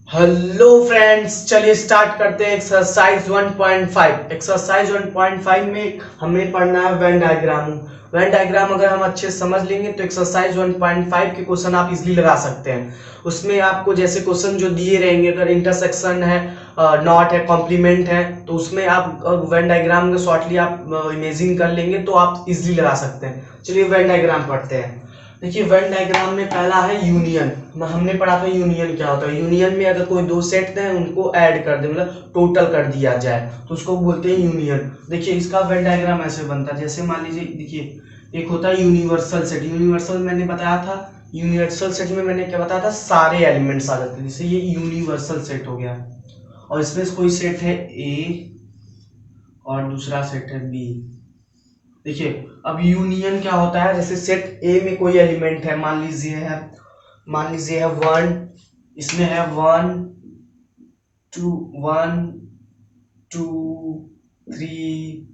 Hello friends, चलिए start करते हैं एक्सरसाइज 1.5। एक्सरसाइज 1.5 में हमें पढ़ना है वेन डायग्राम। वेन डायग्राम अगर हम अच्छे से समझ लेंगे तो एक्सरसाइज 1.5 के क्वेश्चन आप इजीली लगा सकते हैं। उसमें आपको जैसे क्वेश्चन जो दिए रहेंगे, अगर इंटरसेक्शन है, नॉट है, कॉम्प्लीमेंट है, तो उसमें आप वेन डायग्राम में शॉर्टली आप इमेजिन कर लेंगे तो आप इजीली लगा सकते हैं। चलिए वेन डायग्राम पढ़ते हैं। देखिए वेन डायग्राम में पहला है यूनियन। हमने पढ़ा था यूनियन क्या होता है। यूनियन में अगर कोई दो सेट हैं उनको ऐड कर दे, मतलब टोटल कर दिया जाए, तो उसको बोलते हैं यूनियन। देखिए इसका वेन डायग्राम ऐसे बनता है, जैसे मान लीजिए, देखिए एक होता है यूनिवर्सल सेट। यूनिवर्सल मैंने बताया था, यूनिवर्सल सेट में मैंने क्या बताया था, सारे एलिमेंट्स आ जाते हैं। जैसे ये यूनिवर्सल सेट हो गया, और इसमें कोई सेट है ए और दूसरा सेट है बी। देखिए अब यूनियन क्या होता है, जैसे सेट ए में कोई एलिमेंट है, मान लीजिए है वन, इसमें है one two, one two three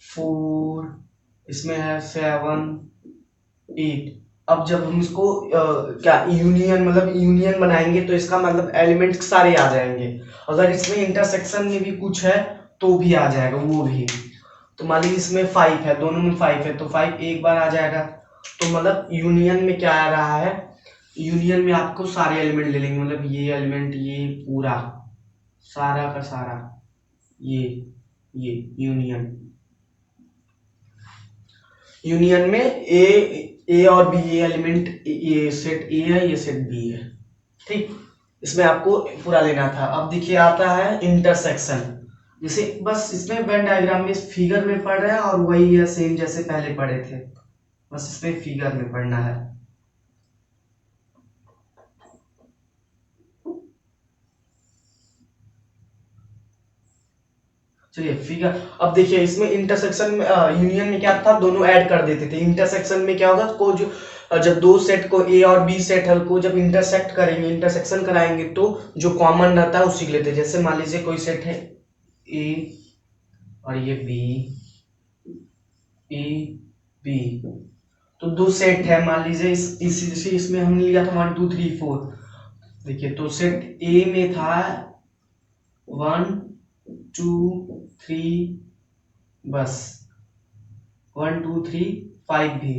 four, इसमें है सेवन एट। अब जब हम इसको क्या यूनियन मतलब यूनियन बनाएंगे तो इसका मतलब एलिमेंट सारे आ जाएंगे। अगर इसमें इंटरसेक्शन में भी कुछ है तो भी आ जाएगा वो भी। तो मान लीजिए इसमें फाइव है, दोनों में फाइव है, तो फाइव एक बार आ जाएगा। तो मतलब यूनियन में क्या आ रहा है, यूनियन में आपको सारे एलिमेंट ले लेंगे, मतलब ये एलिमेंट, ये पूरा सारा का सारा, ये ये यूनियन। यूनियन में ए और बी, ये एलिमेंट, ये सेट ए है, ये सेट बी है। ठीक, इसमें आपको पूरा लेना था। अब देखिए आता है इंटरसेक्शन। जैसे बस इसमें वेन डायग्राम में इस फिगर में पढ़ रहे हैं और वही है सेम जैसे पहले पढ़े थे, बस इसमें फिगर में पढ़ना है। चलिए फिगर, अब देखिए इसमें इंटरसेक्शन में यूनियन में क्या था, दोनों ऐड कर देते थे। इंटरसेक्शन में क्या होगा, को जो जब दो सेट को ए और बी सेट है को जब इंटरसेक्ट करेंगे, इंटरसेक्शन कराएंगे, तो जो कॉमन रहता है उसी को लेते हैं। जैसे मान लीजिए कोई सेट है ए और ये बी, ए बी, तो दो सेट है, मान लीजिए इसमें हमने लिया था वन टू थ्री फोर। देखिए तो सेट ए में था वन टू थ्री, बस वन टू थ्री फाइव भी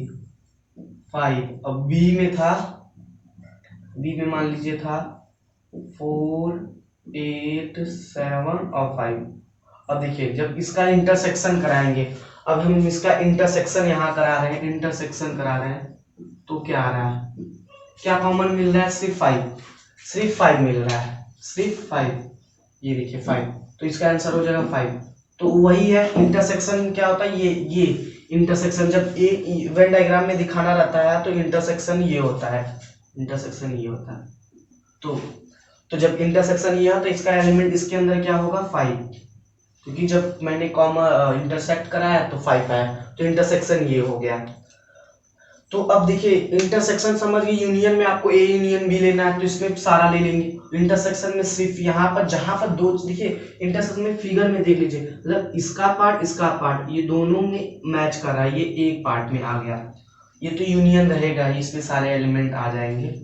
फाइव। अब बी में था, बी में मान लीजिए था फोर एट सेवन और फाइव। अब देखिए जब इसका इंटरसेक्शन कराएंगे, अब हम इसका इंटरसेक्शन यहाँ करा रहे हैं, इंटरसेक्शन करा रहे हैं, तो क्या आ रहा है, क्या कॉमन मिल रहा है, सिर्फ फाइव, सिर्फ फाइव मिल रहा है, सिर्फ फाइव। ये देखिए फाइव, तो इसका आंसर हो जाएगा फाइव। तो वही है इंटरसेक्शन क्या होता है, ये इंटरसेक्शन जब ए वेन डायग्राम में दिखाना रहता है तो इंटरसेक्शन ये होता है, इंटरसेक्शन ये होता है। तो जब इंटरसेक्शन ये है तो इसका एलिमेंट इसके अंदर क्या होगा, फाइव, क्योंकि जब मैंने कॉमा इंटरसेक्ट कराया तो फाइव आया, तो इंटरसेक्शन ये हो गया। तो अब देखिए इंटरसेक्शन समझ गए, यूनियन में आपको ए यूनियन बी लेना है तो इसमें सारा ले लेंगे। इंटरसेक्शन में सिर्फ यहाँ पर जहां पर दो, देखिए इंटरसेक्शन में फिगर में देख लीजिए, मतलब इसका पार्ट ये दोनों में मैच कर रहा है, ये एक पार्ट में आ गया, ये तो यूनियन रहेगा, इसमें सारे एलिमेंट आ जाएंगे।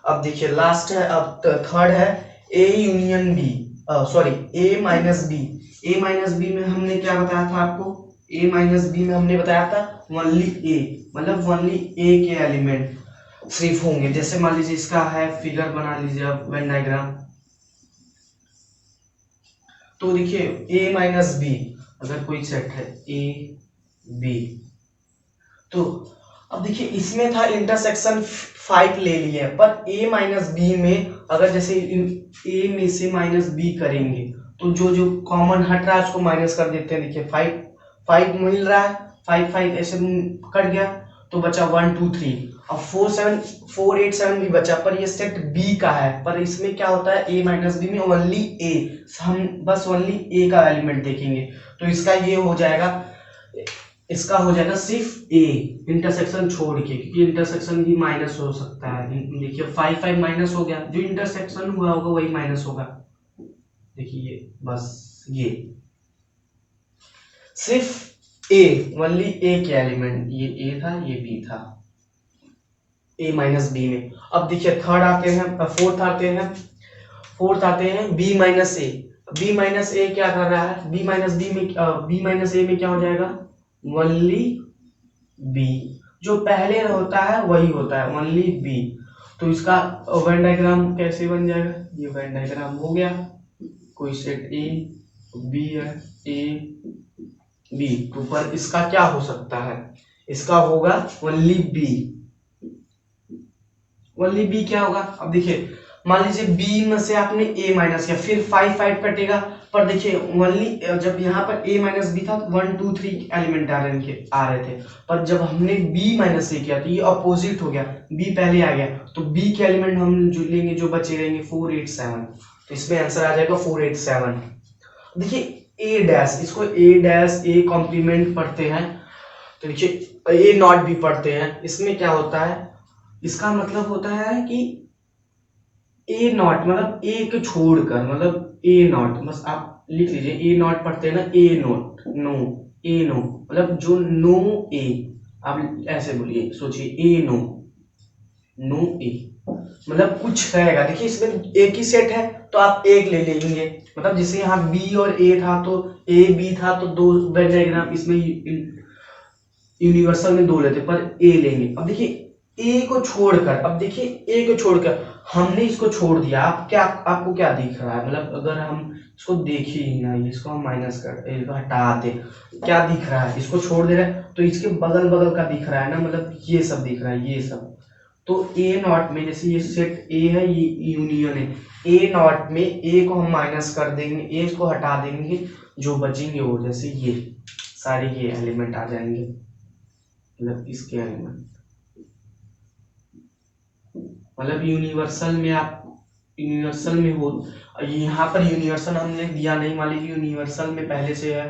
अब देखिए लास्ट है, अब थर्ड है A union B, sorry A minus B. A minus B में हमने क्या बताया था आपको, ए माइनस बी में हमने बताया था ओनली ए, मतलब ओनली ए के एलिमेंट सिर्फ होंगे। जैसे मान लीजिए इसका है, फिगर बना लीजिए अब वेन डायग्राम। तो देखिए ए माइनस बी, अगर कोई सेट है ए बी, तो अब देखिए इसमें था इंटरसेक्शन फाइव ले लिए, पर ए माइनस बी में अगर जैसे ए में से माइनस बी करेंगे तो जो जो कॉमन हट रहा है उसको माइनस कर देते हैं। देखिए फाइव फाइव मिल रहा है, फाइव फाइव ऐसे कट गया, तो बचा वन टू थ्री। अब फोर एट सेवन भी बचा, पर ये सेट बी का है, पर इसमें क्या होता है ए माइनस बी में ओनली ए, हम बस ओनली ए का एलिमेंट देखेंगे, तो इसका ये हो जाएगा, इसका हो जाएगा सिर्फ ए, इंटरसेक्शन छोड़ के, क्योंकि इंटरसेक्शन भी माइनस हो सकता है। देखिए फाइव फाइव माइनस हो गया, जो इंटरसेक्शन हुआ होगा वही माइनस होगा। देखिए बस ये सिर्फ ए, ओनली ए के एलिमेंट, ये ए था ये बी था, ए माइनस बी में। अब देखिए थर्ड आते हैं, फोर्थ आते हैं। फोर्थ आते हैं बी माइनस ए। बी माइनस ए क्या कर रहा है, बी माइनस बी में बी माइनस ए में क्या हो जाएगा, ओनली बी। जो पहले होता है वही होता है, ओनली बी। तो इसका वेन डायग्राम कैसे बन जाएगा, ये वेन डायग्राम हो गया, कोई सेट ए बी है, ए बी, तो पर इसका क्या हो सकता है, इसका होगा ओनली बी। ओनली बी क्या होगा, अब देखिए मान लीजिए बी में से आपने ए माइनस किया, फिर 5 5 कटेगा, पर देखिए ओनली जब यहाँ पर ए माइनस बी था 1 2 3 एलिमेंट आ रहे थे, पर जब हमने बी माइनस ए किया तो ये अपोजिट हो गया, बी पहले आ गया, तो बी के एलिमेंट हम जो लेंगे, जो बचे रहेंगे 4 8 7, तो इसमें आंसर आ जाएगा 4 8 7। देखिए ए डैश, इसको ए डैश ए कॉम्प्लीमेंट पढ़ते हैं, तो देखिए ए नॉट भी पढ़ते हैं। इसमें क्या होता है, इसका मतलब होता है कि ए नॉट मतलब ए को छोड़कर, मतलब ए नॉट, बस आप लिख लीजिए, ए नॉट पढ़ते हैं ना, ए नॉट नो, ए नो मतलब जो नो ए, आप ऐसे बोलिए, सोचिए ए नो, नो ए मतलब कुछ रहेगा। देखिए इसमें एक ही सेट है तो आप एक ले लेंगे, मतलब जैसे यहाँ बी और ए था तो ए बी था तो दो वेन डायग्राम इसमें यूनिवर्सल में दो लेते, पर ए लेंगे। अब देखिए ए को छोड़कर, अब देखिए ए को छोड़कर हमने इसको छोड़ दिया, आप क्या, आपको क्या दिख रहा है, मतलब अगर हम इसको देखे ही ना, इसको हम माइनस कर, इसको हटाते, क्या दिख रहा है, इसको छोड़ दे रहे हैं तो इसके बगल बगल का दिख रहा है ना, मतलब ये सब दिख रहा है, ये सब। तो ए नॉट में जैसे ये सेट ए है, ये यूनियन है, ए नॉट में ए को हम माइनस कर देंगे, ए को हटा देंगे, जो बचेंगे वो जैसे ये सारे ये एलिमेंट आ जाएंगे, मतलब इसके एलिमेंट, मतलब यूनिवर्सल में आप यूनिवर्सल में हो, यहाँ पर यूनिवर्सल हमने दिया नहीं, मान लीजिए यूनिवर्सल में पहले से है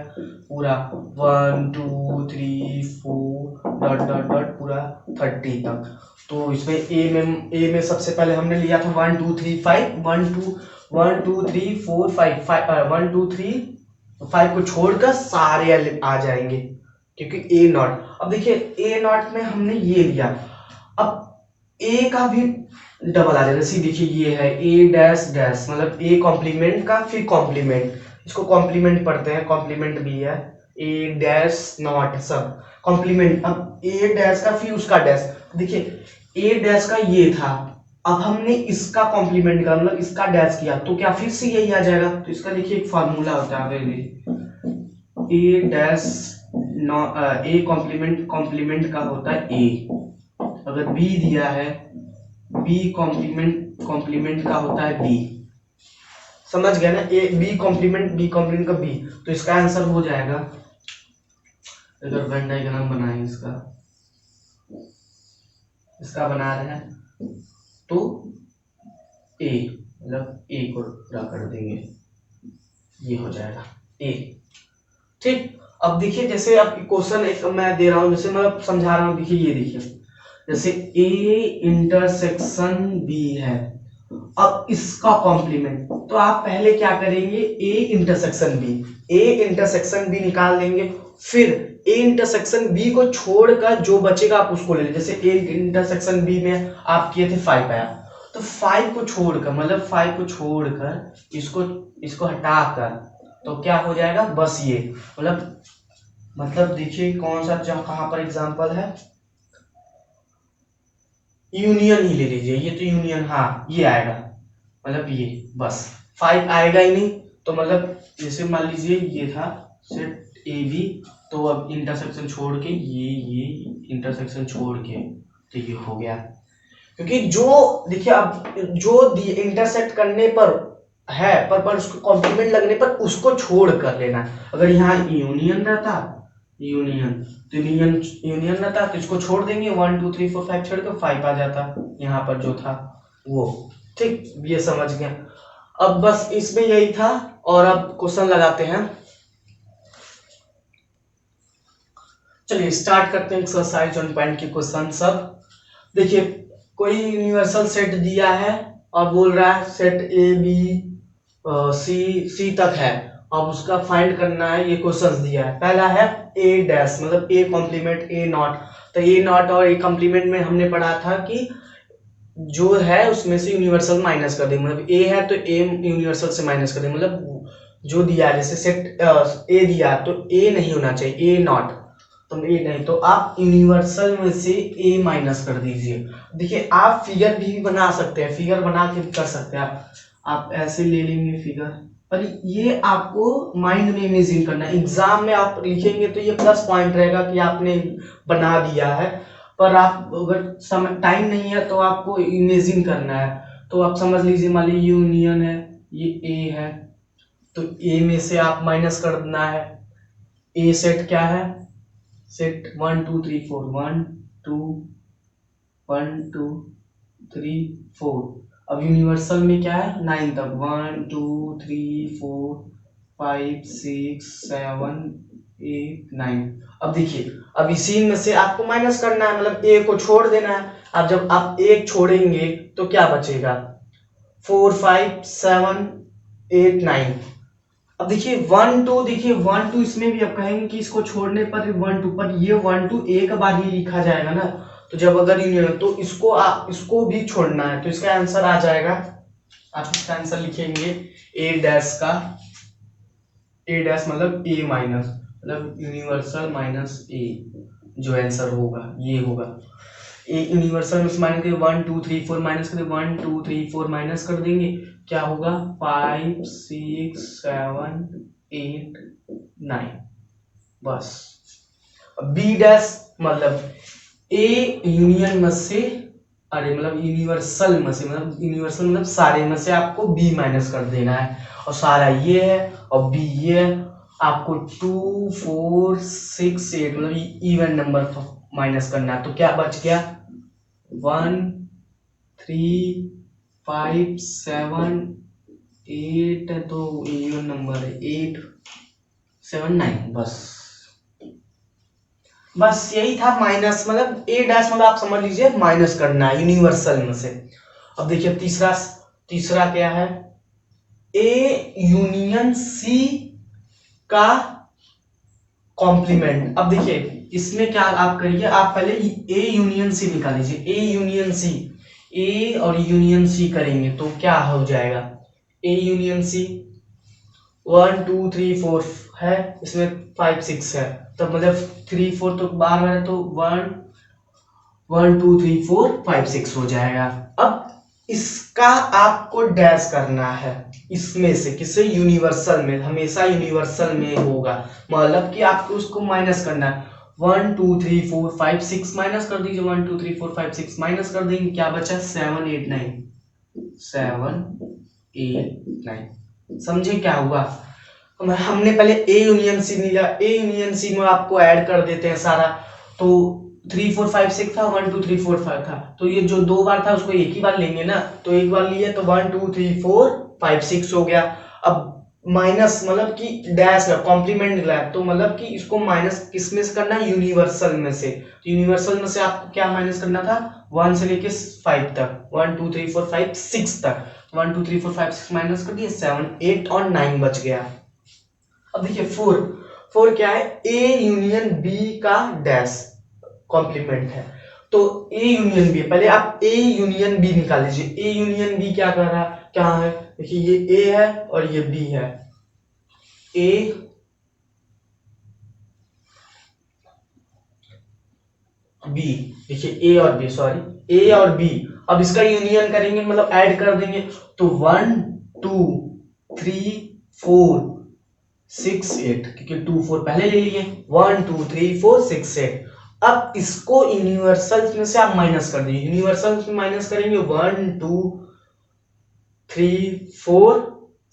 पूरा 1 2 3 4 डॉट डॉट डॉट पूरा 30 तक, तो इसमें ए में सबसे पहले हमने लिया था 1 2 3 5 1 2 3 4 5 1 2 3 5 को छोड़कर सारे आ जाएंगे, क्योंकि ए नॉट। अब देखिए ए नॉट में हमने ये लिया, अब ए का भी डबल आ जाएगा, जैसे देखिए ये है ए डैश डैश, मतलब ए कॉम्प्लीमेंट का फिर कॉम्प्लीमेंट, इसको कॉम्प्लीमेंट पढ़ते हैं, कॉम्प्लीमेंट भी है, ए डैश नॉट सब कॉम्प्लीमेंट। अब ए डैश का फिर उसका डैश, देखिए ए डैश का ये था, अब हमने इसका कॉम्प्लीमेंट का मतलब इसका डैश किया, तो क्या फिर से यही आ जाएगा। तो इसका देखिए एक फार्मूला होता है, ए डैश ए कॉम्प्लीमेंट का होता है ए, अगर बी दिया है बी कॉम्प्लीमेंट का होता है बी, समझ गया ना, ए बी कॉम्प्लीमेंट का बी, तो इसका आंसर हो जाएगा, अगर वेन डायग्राम बनाए इसका बना रहे हैं तो ए, मतलब ए को पूरा कर देंगे, ये हो जाएगा ए, ठीक। अब देखिए जैसे अब क्वेश्चन एक मैं दे रहा हूं, जैसे मैं समझा रहा हूं, देखिए ये देखिए जैसे ए इंटरसेक्शन बी है, अब इसका कॉम्प्लीमेंट, तो आप पहले क्या करेंगे, ए इंटरसेक्शन बी निकाल देंगे, फिर ए इंटरसेक्शन बी को छोड़कर जो बचेगा आप उसको ले लेंगे, जैसे ए इंटरसेक्शन बी में आप किए थे 5 आया, तो 5 को छोड़कर, मतलब 5 को छोड़कर इसको हटाकर, तो क्या हो जाएगा, बस ये, मतलब देखिए कौन सा कहां पर एग्जांपल है, यूनियन ही ले लीजिए, ये तो यूनियन, हाँ ये आएगा, मतलब ये बस 5 आएगा ही नहीं, तो मतलब जैसे मान लीजिए ये था सेट ए बी, तो अब इंटरसेक्शन छोड़ के ये इंटरसेक्शन छोड़ के, तो ये हो गया, क्योंकि जो देखिए अब जो इंटरसेक्ट करने पर है, पर उसको कॉम्प्लीमेंट लगने पर उसको छोड़ कर लेना, अगर यहाँ यूनियन रहता, यूनियन रहता तो इसको छोड़ देंगे, 1 2 3 4 5 छोड़ के 5 आ जाता यहाँ पर जो था वो, ठीक, ये समझ गया। अब बस इसमें यही था, और अब क्वेश्चन लगाते हैं, चलिए स्टार्ट करते हैं एक्सरसाइज 1 के क्वेश्चन सब। देखिए कोई यूनिवर्सल सेट दिया है और बोल रहा है सेट ए बी सी तक है, अब उसका फाइंड करना है, ये क्वेश्चन दिया है। पहला है ए डैश, मतलब ए कॉम्प्लीमेंट ए नॉट, तो ए नॉट और ए कॉम्प्लीमेंट में हमने पढ़ा था कि जो है उसमें से यूनिवर्सल माइनस कर देंगे, मतलब ए है तो ए यूनिवर्सल से माइनस कर देंगे, मतलब जो दिया जैसे सेट ए दिया तो ए नहीं होना चाहिए, ए नॉट, तो ए नहीं, तो आप यूनिवर्सल में से ए माइनस कर दीजिए। देखिए आप फिगर भी बना सकते हैं, फिगर बना के कर सकते हैं आप ऐसे ले लेंगे फिगर, पर ये आपको माइंड में इमेजिन करना है। एग्जाम में आप लिखेंगे तो ये प्लस पॉइंट रहेगा कि आपने बना दिया है, पर आप अगर समय टाइम नहीं है तो आपको इमेजिन करना है। तो आप समझ लीजिए मान लीजिए यूनियन है, ये ए है, तो ए में से आप माइनस करना है। ए सेट क्या है, सेट 1 2 3 4, 1 2 1 2 3 4। अब यूनिवर्सल में क्या है 9 तक, 1 2 3 4 5 6 7 8 9। अब देखिए अब इसी में से आपको माइनस करना है, मतलब ए को छोड़ देना है। अब जब आप एक छोड़ेंगे तो क्या बचेगा, 4 5 7 8 9। अब देखिए 1 2, देखिए 1 2 इसमें भी आप कहेंगे कि इसको छोड़ने पर 1 2, पर ये 1 2 एक बार ही लिखा जाएगा ना, तो जब अगर यूनियन तो इसको आप इसको भी छोड़ना है, तो इसका आंसर आ जाएगा, आप इसका आंसर लिखेंगे ए डैश का, ए डैश मतलब ए माइनस, मतलब यूनिवर्सल माइनस ए, जो आंसर होगा ये होगा। ए यूनिवर्सल में माइनस करें 1 2 3 4 माइनस करें 1 2 3 4 माइनस कर देंगे, क्या होगा 5 6 7 8 9, बस। बी डैश मतलब ए यूनियन में से, अरे मतलब यूनिवर्सल में से, मतलब यूनिवर्सल मतलब सारे में से आपको बी माइनस कर देना है, और सारा ये है और बी ये है, आपको 2 4 6 8 मतलब इवन नंबर माइनस करना है। तो क्या बच गया 1 3 5 7 8 है, तो इवन नंबर है 8 7 9, बस यही था माइनस, मतलब ए डैश मतलब आप समझ लीजिए माइनस करना है यूनिवर्सल में से। अब देखिए तीसरा, तीसरा क्या है, ए यूनियन सी का कॉम्प्लीमेंट। अब देखिए इसमें क्या आप करिए, आप पहले ए यूनियन सी निकाल लीजिए, ए यूनियन सी, ए और यूनियन सी करेंगे तो क्या हो जाएगा, ए यूनियन सी 1 2 3 4 है, इसमें 5 6 है, तो मतलब 3 4 तो बार बार है, तो 1 1 2 3 4 5 6 हो जाएगा। अब इसका आपको डैश करना है, इसमें से किसे, यूनिवर्सल में, हमेशा यूनिवर्सल में होगा, मतलब कि आपको उसको माइनस करना है। 1 2 3 4 5 6 माइनस कर दीजिए, 1 2 3 4 5 6 माइनस कर देंगे, क्या बचा 7 8 9, 7 8 9। समझे क्या हुआ, हमने पहले ए यूनियन सी लिया, ए यूनियन सी में आपको ऐड कर देते हैं सारा, तो 3 4 5 6 था, 1 2 3 4 5 था, तो ये जो दो बार था उसको एक ही बार लेंगे ना, तो एक बार लिए तो 1 2 3 4 5 6 हो गया। अब माइनस मतलब कि डैश है, कॉम्प्लीमेंट निकला है, तो मतलब कि इसको माइनस किसमें से करना है, यूनिवर्सल में से, तो यूनिवर्सल में से आपको क्या माइनस करना था 1 से लेके 5 तक, 1 2 3 4 5 6 तक, 1 2 3 4 5 6 माइनस कर दिए, 7 8 और 9 बच गया। अब देखिए 4 4 क्या है, ए यूनियन बी का डैश कॉम्प्लीमेंट है, तो ए यूनियन बी, पहले आप ए यूनियन बी निकाल लीजिए, ए यूनियन बी क्या कर रहा है, क्या है, देखिए ये ए है और ये बी है, ए बी, देखिए ए और बी, सॉरी ए और बी, अब इसका यूनियन करेंगे मतलब ऐड कर देंगे, तो 1 2 3 4 6 8, क्योंकि 2 4 पहले ले लिए, 1 2 3 4 6 8। अब इसको यूनिवर्सल में से आप माइनस कर दीजिए, यूनिवर्सल में माइनस करेंगे 1 2 3 4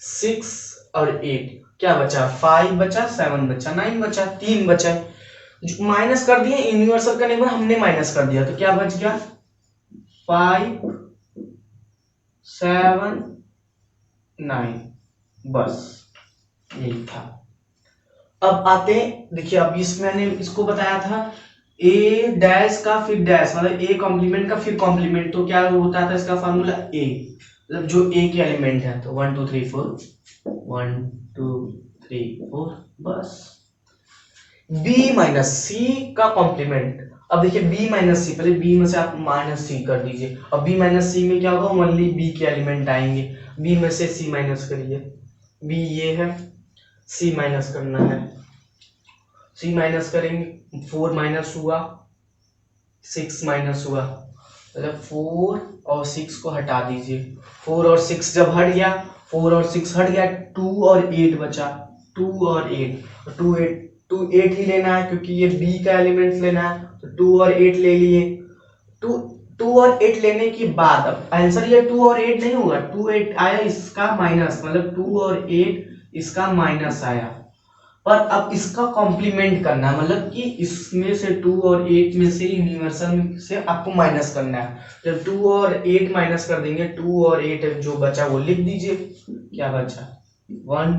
6 और 8, क्या बचा 5 बचा, 7 बचा, 9 बचा, 3 बचा, माइनस कर दिए, यूनिवर्सल करने के बाद हमने माइनस कर दिया, तो क्या बच गया 5 7 9, बस यही था। अब आते देखिए, अब इसमें मैंने इसको बताया था ए डैश का फिर डैश, मतलब ए कॉम्प्लीमेंट का फिर कॉम्प्लीमेंट, तो क्या होता था इसका फार्मूला ए, मतलब जो ए के एलिमेंट है, तो 1 2 3 4 1 2 3 4, बस। बी माइनस सी का कॉम्प्लीमेंट, अब देखिए b माइनस सी, पहले b में से आप माइनस सी कर दीजिए। अब b माइनस सी में क्या होगा, ओनली b के एलिमेंट आएंगे। b में से c माइनस करिए, b ये है, c माइनस करना है, c माइनस करेंगे, 4 माइनस हुआ, 6 माइनस हुआ, मतलब 4 और 6 को हटा दीजिए। 4 और 6 जब हट गया, 4 और 6 हट गया, 2 और 8 बचा, 2 और 8, 2 8 ही लेना है क्योंकि ये b का एलिमेंट लेना है, तो 2 और 8 ले लिए। 2 और 8 लेने के बाद अब आंसर ये 2 और 8 नहीं होगा, 2 8 आया इसका माइनस, मतलब 2 और 8 इसका माइनस आया, पर अब इसका कॉम्प्लीमेंट करना है, मतलब कि इसमें से 2 और 8 में से यूनिवर्सल में से आपको माइनस करना है। जब 2 और 8 माइनस कर देंगे, 2 और 8 जो बचा वो लिख दीजिए, क्या बचा, 1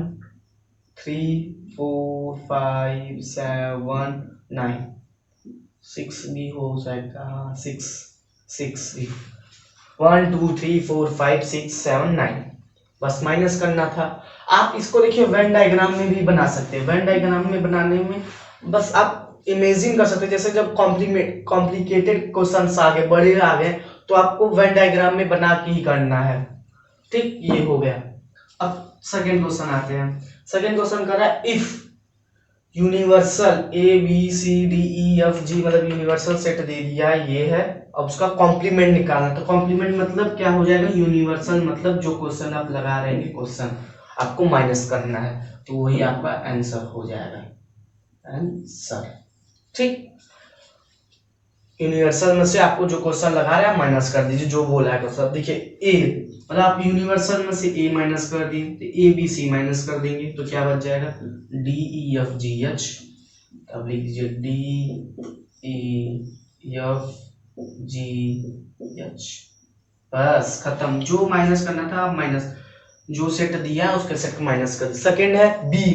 3 4 5 7 9, 6 भी हो जाएगा, 6 भी, 1 2 3 4 5 6 7 9, बस माइनस करना था। आप इसको देखिए वेन डायग्राम में भी बना सकते हैं। वेन डायग्राम में बनाने में बस आप इमेजिन कर सकते हैं, जैसे जब कॉम्प्लिकेटेड क्वेश्चंस आ गए, बड़े आ गए, तो आपको वेन डायग्राम में बना के ही करना है। ठीक, ये हो गया। अब सेकंड क्वेश्चन आते हैं। सेकंड क्वेश्चन कर रहा है if universal A B C D E F G, मतलब यूनिवर्सल सेट दे दिया ये है, अब उसका कॉम्प्लीमेंट निकालना। तो कॉम्प्लीमेंट मतलब क्या हो जाएगा, यूनिवर्सल मतलब जो क्वेश्चन आप लगा रहे हैं क्वेश्चन आपको माइनस करना है, तो वही आपका आंसर हो जाएगा, आंसर। ठीक, यूनिवर्सल में से आपको जो क्वेश्चन लगा रहे हैं माइनस कर दीजिए, जो बोला है क्वेश्चन। देखिए ए, मतलब आप यूनिवर्सल में से ए माइनस कर दिए, तो ए बी सी माइनस कर देंगे, तो क्या बच जाएगा, D E F G H. अब लिख दीजिए D E F G H, बस खत्म। जो माइनस करना था आप माइनस, जो सेट दिया है उसके सेट को माइनस कर। सेकंड है बी,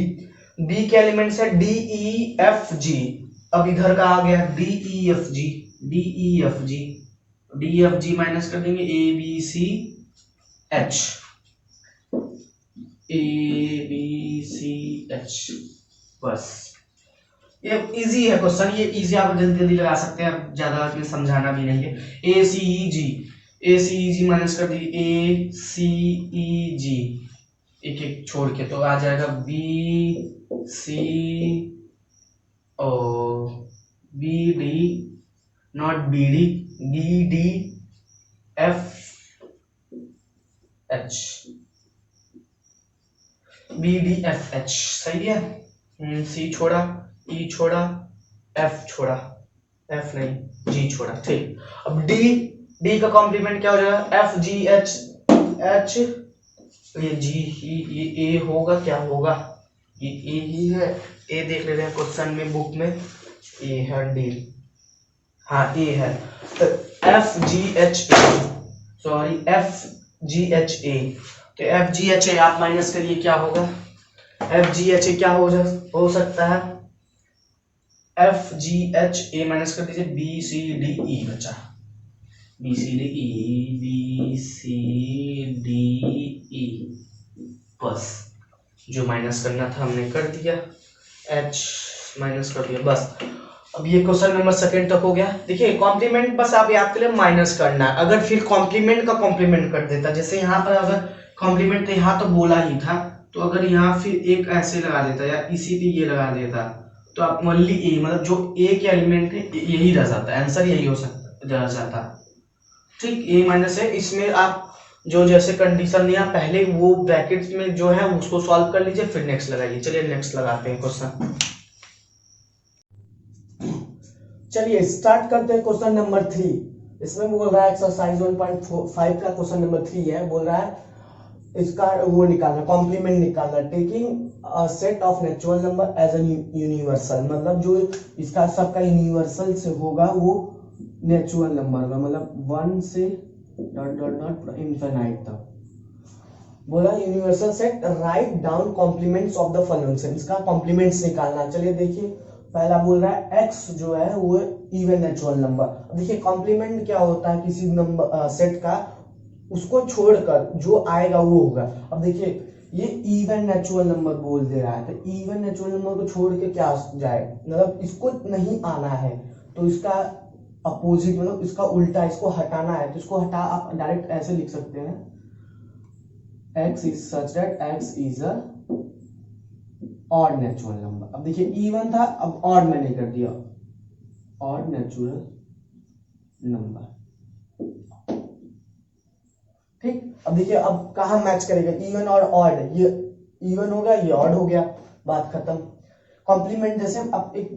बी के एलिमेंट्स है डी ई एफ जी। अब इधर का आ गया D E F G, D E F G, D F G minus कर देंगे, A B C H, A B C H, बस। ये इजी है क्वेश्चन, ये इजी आप जल्दी जल्दी लगा सकते हैं, ज्यादा इसमें समझाना भी नहीं है। ए सी ई जी, ए सी ई जी माइनस कर दीजिए, ए सी ई जी, एक एक छोड़ के, तो आ जाएगा B C O B D, not B D, B D F H, B D F H, सही है। सी छोड़ा, ई छोड़ा, एफ छोड़ा, एफ नहीं जी छोड़ा, ठीक। अब डी, डी का कॉम्प्लीमेंट क्या हो जाएगा, एफ जी एच एच, ये जी ही, ये ए होगा, क्या होगा, ये ए ही है, ए देख ले रहे हैं क्वेश्चन में, बुक में ए है, डी, हाँ ए है, तो एफ जी एच ए, सॉरी एफ जी एच ए, तो एफ जी एच ए आप माइनस करिए, क्या होगा, एफ जी एच ए क्या हो सकता है, F G H A minus कर दीजिए, बी सी डी ई बचा, B C D E, B C D E, बस जो माइनस करना था हमने कर दिया, एच माइनस कर दिया, बस। अब ये क्वेश्चन नंबर सेकंड तक हो गया। देखिए कॉम्प्लीमेंट बस आप याद करें माइनस करना है, अगर फिर कॉम्प्लीमेंट का कॉम्प्लीमेंट कर देता, जैसे यहाँ पर अगर कॉम्प्लीमेंट तो यहाँ तो बोला ही था, तो अगर यहाँ फिर एक ऐसे लगा देता या इसी पे ये लगा देता, तो आप ओनली ए, मतलब जो ए के एलिमेंट है यही रह जाता, आंसर यही हो सकता, रह जाता। ठीक, ए माइनस है, इसमें आप जो जैसे कंडीशन दिया पहले वो ब्रैकेट्स में जो है उसको सॉल्व कर लीजिए, फिर नेक्स्ट लगाइए। चलिए नेक्स्ट लगाते हैं क्वेश्चन। चलिए स्टार्ट करते हैं क्वेश्चन नंबर 3। इसमें बोल रहा है एक्सरसाइज 1.5 का क्वेश्चन नंबर 3 है, बोल रहा है इसका वो निकालना, कॉम्प्लीमेंट निकालना, taking a set of natural number as a universal, मतलब जो इसका सबका यूनिवर्सल से होगा वो नेचुरल नंबर में, मतलब 1 से डॉट डॉट डॉट इनफिनाइट तक। बोला universal set, write down complements of the following, इसका कॉम्प्लीमेंट्स निकालना। चलिए देखिए, पहला बोल रहा है x जो है वो इवन नेचुरल नंबर। देखिए कॉम्प्लीमेंट क्या होता है, किसी नंबर सेट का उसको छोड़कर जो आएगा वो होगा। अब देखिए ये इवन नेचुरल नंबर बोल दे रहा है, तो इवन नेचुरल नंबर को छोड़ के क्या जाए, मतलब इसको नहीं आना है, तो इसका अपोजिट मतलब इसका उल्टा, इसको हटाना है तो इसको हटा, आप डायरेक्ट ऐसे लिख सकते हैं x is such that x is a odd natural number. अब देखिए इवन था, अब ऑड मैंने कर दिया, ऑड नेचुरल नंबर। ठीक, अब देखिए अब कहाँ मैच करेगा, इवन और ऑड, ये इवन हो गया, ये ऑड हो गया, बात खत्म। कॉम्प्लीमेंट, जैसे अब एक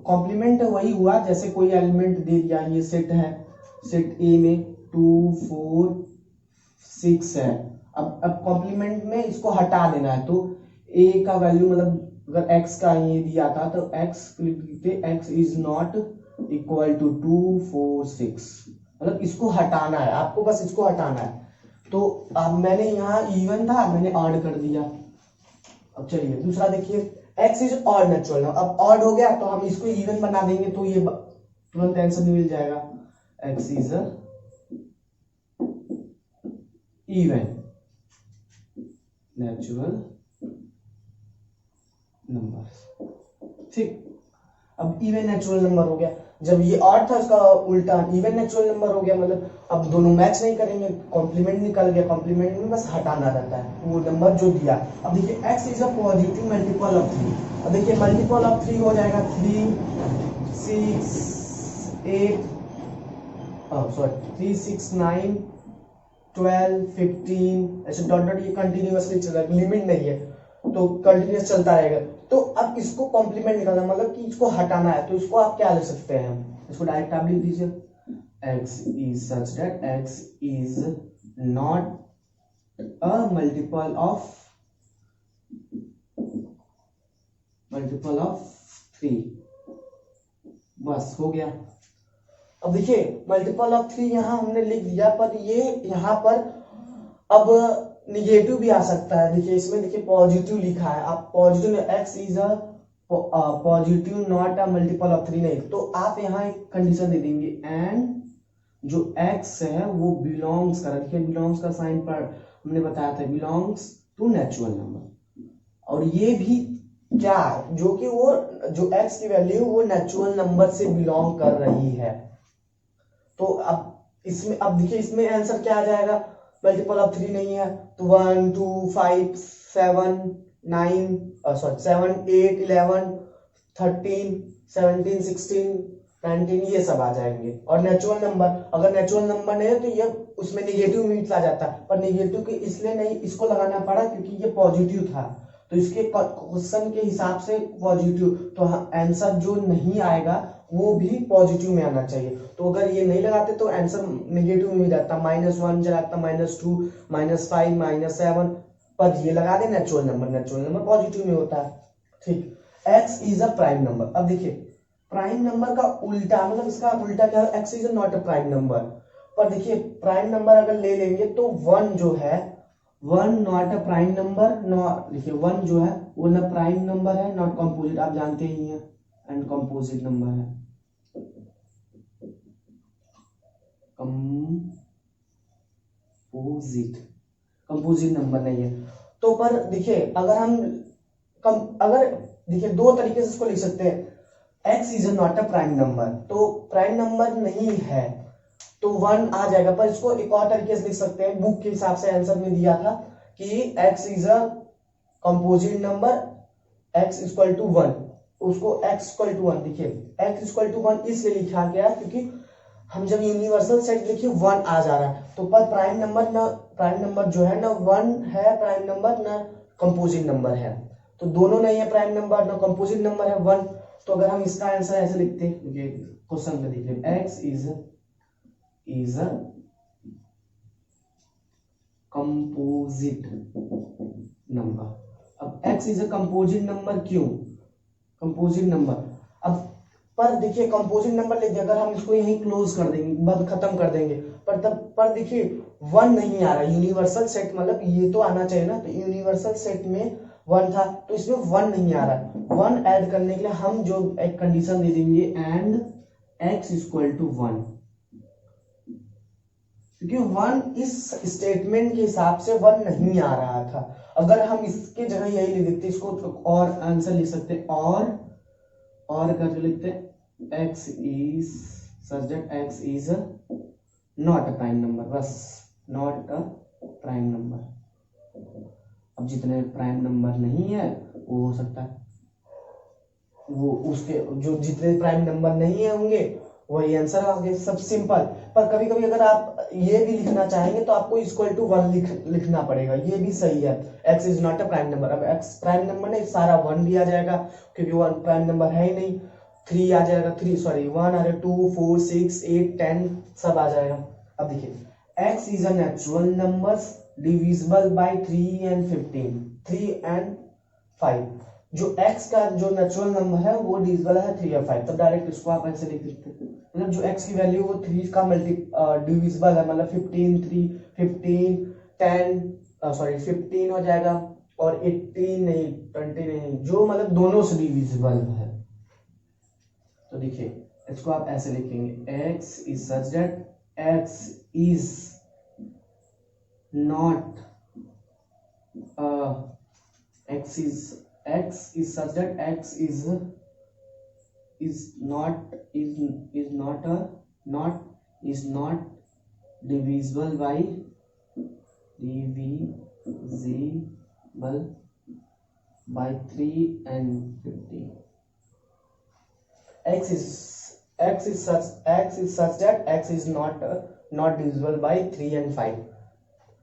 कॉम्प्लीमेंट वही हुआ जैसे कोई एलिमेंट दे दिया, ये सेट है, सेट ए में 2 4 6 है। अब कॉम्प्लीमेंट में इसको हटा देना है, तो ए का वैल्यू मतलब अगर x का ये दिया था तो x लिखते x is not equal to 2 4 6, मतलब इसको हटाना है आपको, बस इसको हटाना है। तो अब मैंने यहाँ इवन था, मैंने ऑड कर दिया। अब चलिए दूसरा देखिए, x is odd natural number. अब ऑड हो गया तो हम इसको इवन बना देंगे तो ये तुरंत आंसर मिल जाएगा, x is even natural number. ठीक, अब इवन नेचुरल नंबर हो गया। जब ये ऑड था उसका उल्टा इवन नेचुरल नंबर हो गया, मतलब अब दोनों मैच नहीं करेंगे, कॉम्प्लीमेंट निकल गया, कॉम्प्लीमेंट में बस हटाना रहता है वो नंबर जो दिया। अब देखिए x is a positive multiple of 3। अब देखिए मल्टीपल ऑफ 3 हो जाएगा 3 6 8 3 6 9 12 15 ऐसे डॉट डॉट, ये कंटिन्यूअसली चल रहा है, लिमिट नहीं है तो कंटिन्यूअस चलता रहेगा। तो अब इसको कॉम्प्लीमेंट निकालना मतलब कि इसको हटाना है, तो इसको आप क्या लिख सकते हैं, इसको डायरेक्ट आप लिख दीजिए, x is such that x is not a multiple of 3, बस हो गया। अब देखिए मल्टीपल ऑफ 3 यहां हमने लिख दिया, पर ये यहां पर अब निगेटिव भी आ सकता है। देखिए इसमें देखिए पॉजिटिव लिखा है, आप positive x is a positive not a multiple of 3 नहीं, तो आप यहाँ एक कंडीशन दे देंगे एंड जो x है वो बिलोंग्स कर, देखिए बिलोंग्स का साइन पर हमने बताया था, बिलोंग्स टू नेचुरल नंबर। और ये भी क्या, जो कि वो जो x की वैल्यू वो नेचुरल नंबर से बिलोंग कर रही है। तो अब इसमें, अब देखिए इसमें आंसर क्या आ जाएगा, मल्टीपल ऑफ 3 नहीं है तो 1 2 5 7 7 8 11 13 17 16 19 ये सब आ जाएंगे। और नेचुरल नंबर, अगर नेचुरल नंबर नहीं है तो ये उसमें निगेटिव में चला जाता, पर निगेटिव के इसलिए नहीं इसको लगाना पड़ा क्योंकि ये पॉजिटिव था, तो इसके क्वेश्चन के हिसाब से पॉजिटिव, तो आंसर जो नहीं आएगा वो भी पॉजिटिव में आना चाहिए। तो अगर ये नहीं लगाते तो आंसर नेगेटिव में जाता, -1 चलाता, -2 -5 -7, पर ये लगा दे नेचुरल नंबर पॉजिटिव में होता है। ठीक, x is a prime number. अब देखिए प्राइम नंबर का उल्टा, मतलब इसका उल्टा क्या है, x is not a prime number. पर देखिए प्राइम नंबर अगर ले लेंगे तो 1 जो है, 1 नॉट अ प्राइम नंबर, देखिए 1 जो है वो न प्राइम नंबर है नॉट कंपोजिट, आप जानते ही हैं, एंड कंपोजिट नंबर है, कंपोजिट नंबर नहीं है। तो पर देखिए अगर हम अगर देखिए दो तरीके से इसको लिख सकते हैं, x is not a prime number, तो प्राइम नंबर नहीं है तो 1 आ जाएगा। पर इसको एक और तरीके से लिख सकते हैं, बुक के हिसाब से आंसर में दिया था कि x is a composite number, x equal to 1, उसको x इक्वल टू 1, देखिए x इक्वल टू 1 इसलिए लिखा गया क्योंकि हम जब यूनिवर्सल सेट लिखिए 1 आ जा रहा है, तो पर प्राइम नंबर जो है ना 1 है प्राइम नंबर, ना कंपोजिट नंबर है, तो दोनों नहीं है प्राइम नंबर ना कंपोजिट नंबर है 1। तो अगर हम इसका आंसर ऐसे लिखते हैं, क्वेश्चन में देखिए x is a composite number. अब x is a composite number, क्यों कंपोजिट नंबर, अब पर देखिए कंपोजिट नंबर लेके अगर हम इसको यहीं क्लोज कर देंगे, बंद खत्म कर देंगे, पर तब पर देखिए 1 नहीं आ रहा, यूनिवर्सल सेट मतलब ये तो आना चाहिए ना, तो यूनिवर्सल सेट में 1 था तो इसमें 1 नहीं आ रहा। 1 ऐड करने के लिए हम जो एक कंडीशन दे देंगे एंड x इक्वल टू 1, क्योंकि 1 इस स्टेटमेंट के हिसाब से 1 नहीं आ रहा था। अगर हम इसके जगह यही लिख देते, इसको और आंसर लिख सकते, और करके लिखते x is such that x is not a prime number, बस नॉट अ प्राइम नंबर। अब जितने प्राइम नंबर नहीं है वो हो सकता है, वो उसके जो जितने प्राइम नंबर नहीं है होंगे वही आंसर आगे, सब सिंपल। पर कभी कभी अगर आप ये भी लिखना चाहेंगे तो आपको इक्वल टू 1 लिखना पड़ेगा, ये भी सही है। x is not a prime number, अब x प्राइम नंबर नहीं, सारा 1 भी आ जाएगा क्योंकि 1 प्राइम नंबर है ही नहीं। 3 आ जाएगा, 3 सॉरी 1 आ जाएगा, 2 4 6 8 10 सब आ जाएगा। अब देखिए x is a natural numbers divisible by 3 and 15, 3 and 5। जो x का जो नेचुरल नंबर है वो डिविजिबल है 3 और 5, तो डायरेक्ट इसको आप ऐसे लिख सकते हैं, मतलब जो x की वैल्यू वो 3 का डिविजिबल है, मतलब 15 3 15 10 सॉरी 15 हो जाएगा, और 18 नहीं 20 नहीं, जो मतलब दोनों से डिविजिबल है। तो देखिए इसको आप ऐसे लिखेंगे, x is such that x is not x is such that x is not divisible by 3 and 15। x is such that x is not divisible by 3 and 5।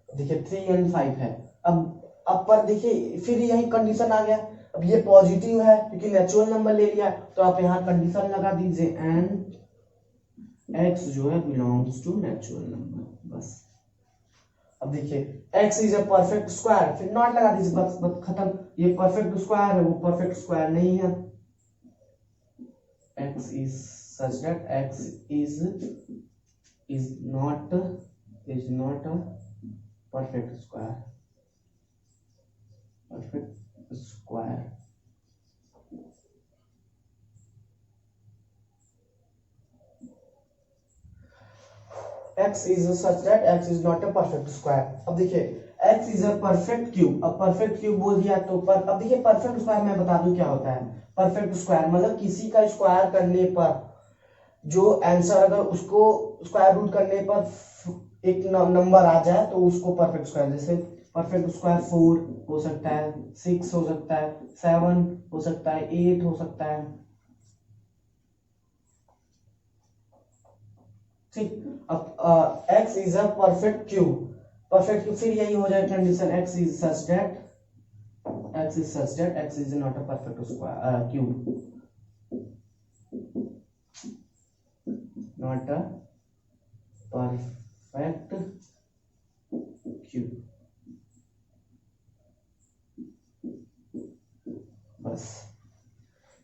देखिए 3 and 5 है। अब पर देखिए फिर यही कंडीशन आ गया, अब ये पॉजिटिव है क्योंकि नेचुरल नंबर ले लिया, तो आप यहाँ कंडीशन लगा दीजिए एंड x जो है बिलोंग्स टू नेचुरल नंबर, बस। अब देखिए x is a perfect square, फिर नॉट लगा दीजिए, बस खत्म। ये परफेक्ट स्क्वायर है, वो परफेक्ट स्क्वायर नहीं है। x is such that x is not a perfect square, perfect square। x is such that x is not a perfect square। अब देखिए x is a perfect cube, अब perfect cube बोल दिया तो पर, अब देखिए perfect square मैं बता दूं क्या होता है। perfect square मतलब किसी का स्क्वायर करने पर जो आंसर अगर उसको स्क्वायर रूट करने पर एक नंबर आ जाए तो उसको परफेक्ट स्क्वायर, जैसे परफेक्ट स्क्वायर 4 हो सकता है, 6 हो सकता है, 7 हो सकता है, 8 हो सकता है, ठीक। अब x is a perfect cube, perfect cube, फिर यही हो जाए condition, x is such that x is not a perfect square cube, not a perfect cube, बस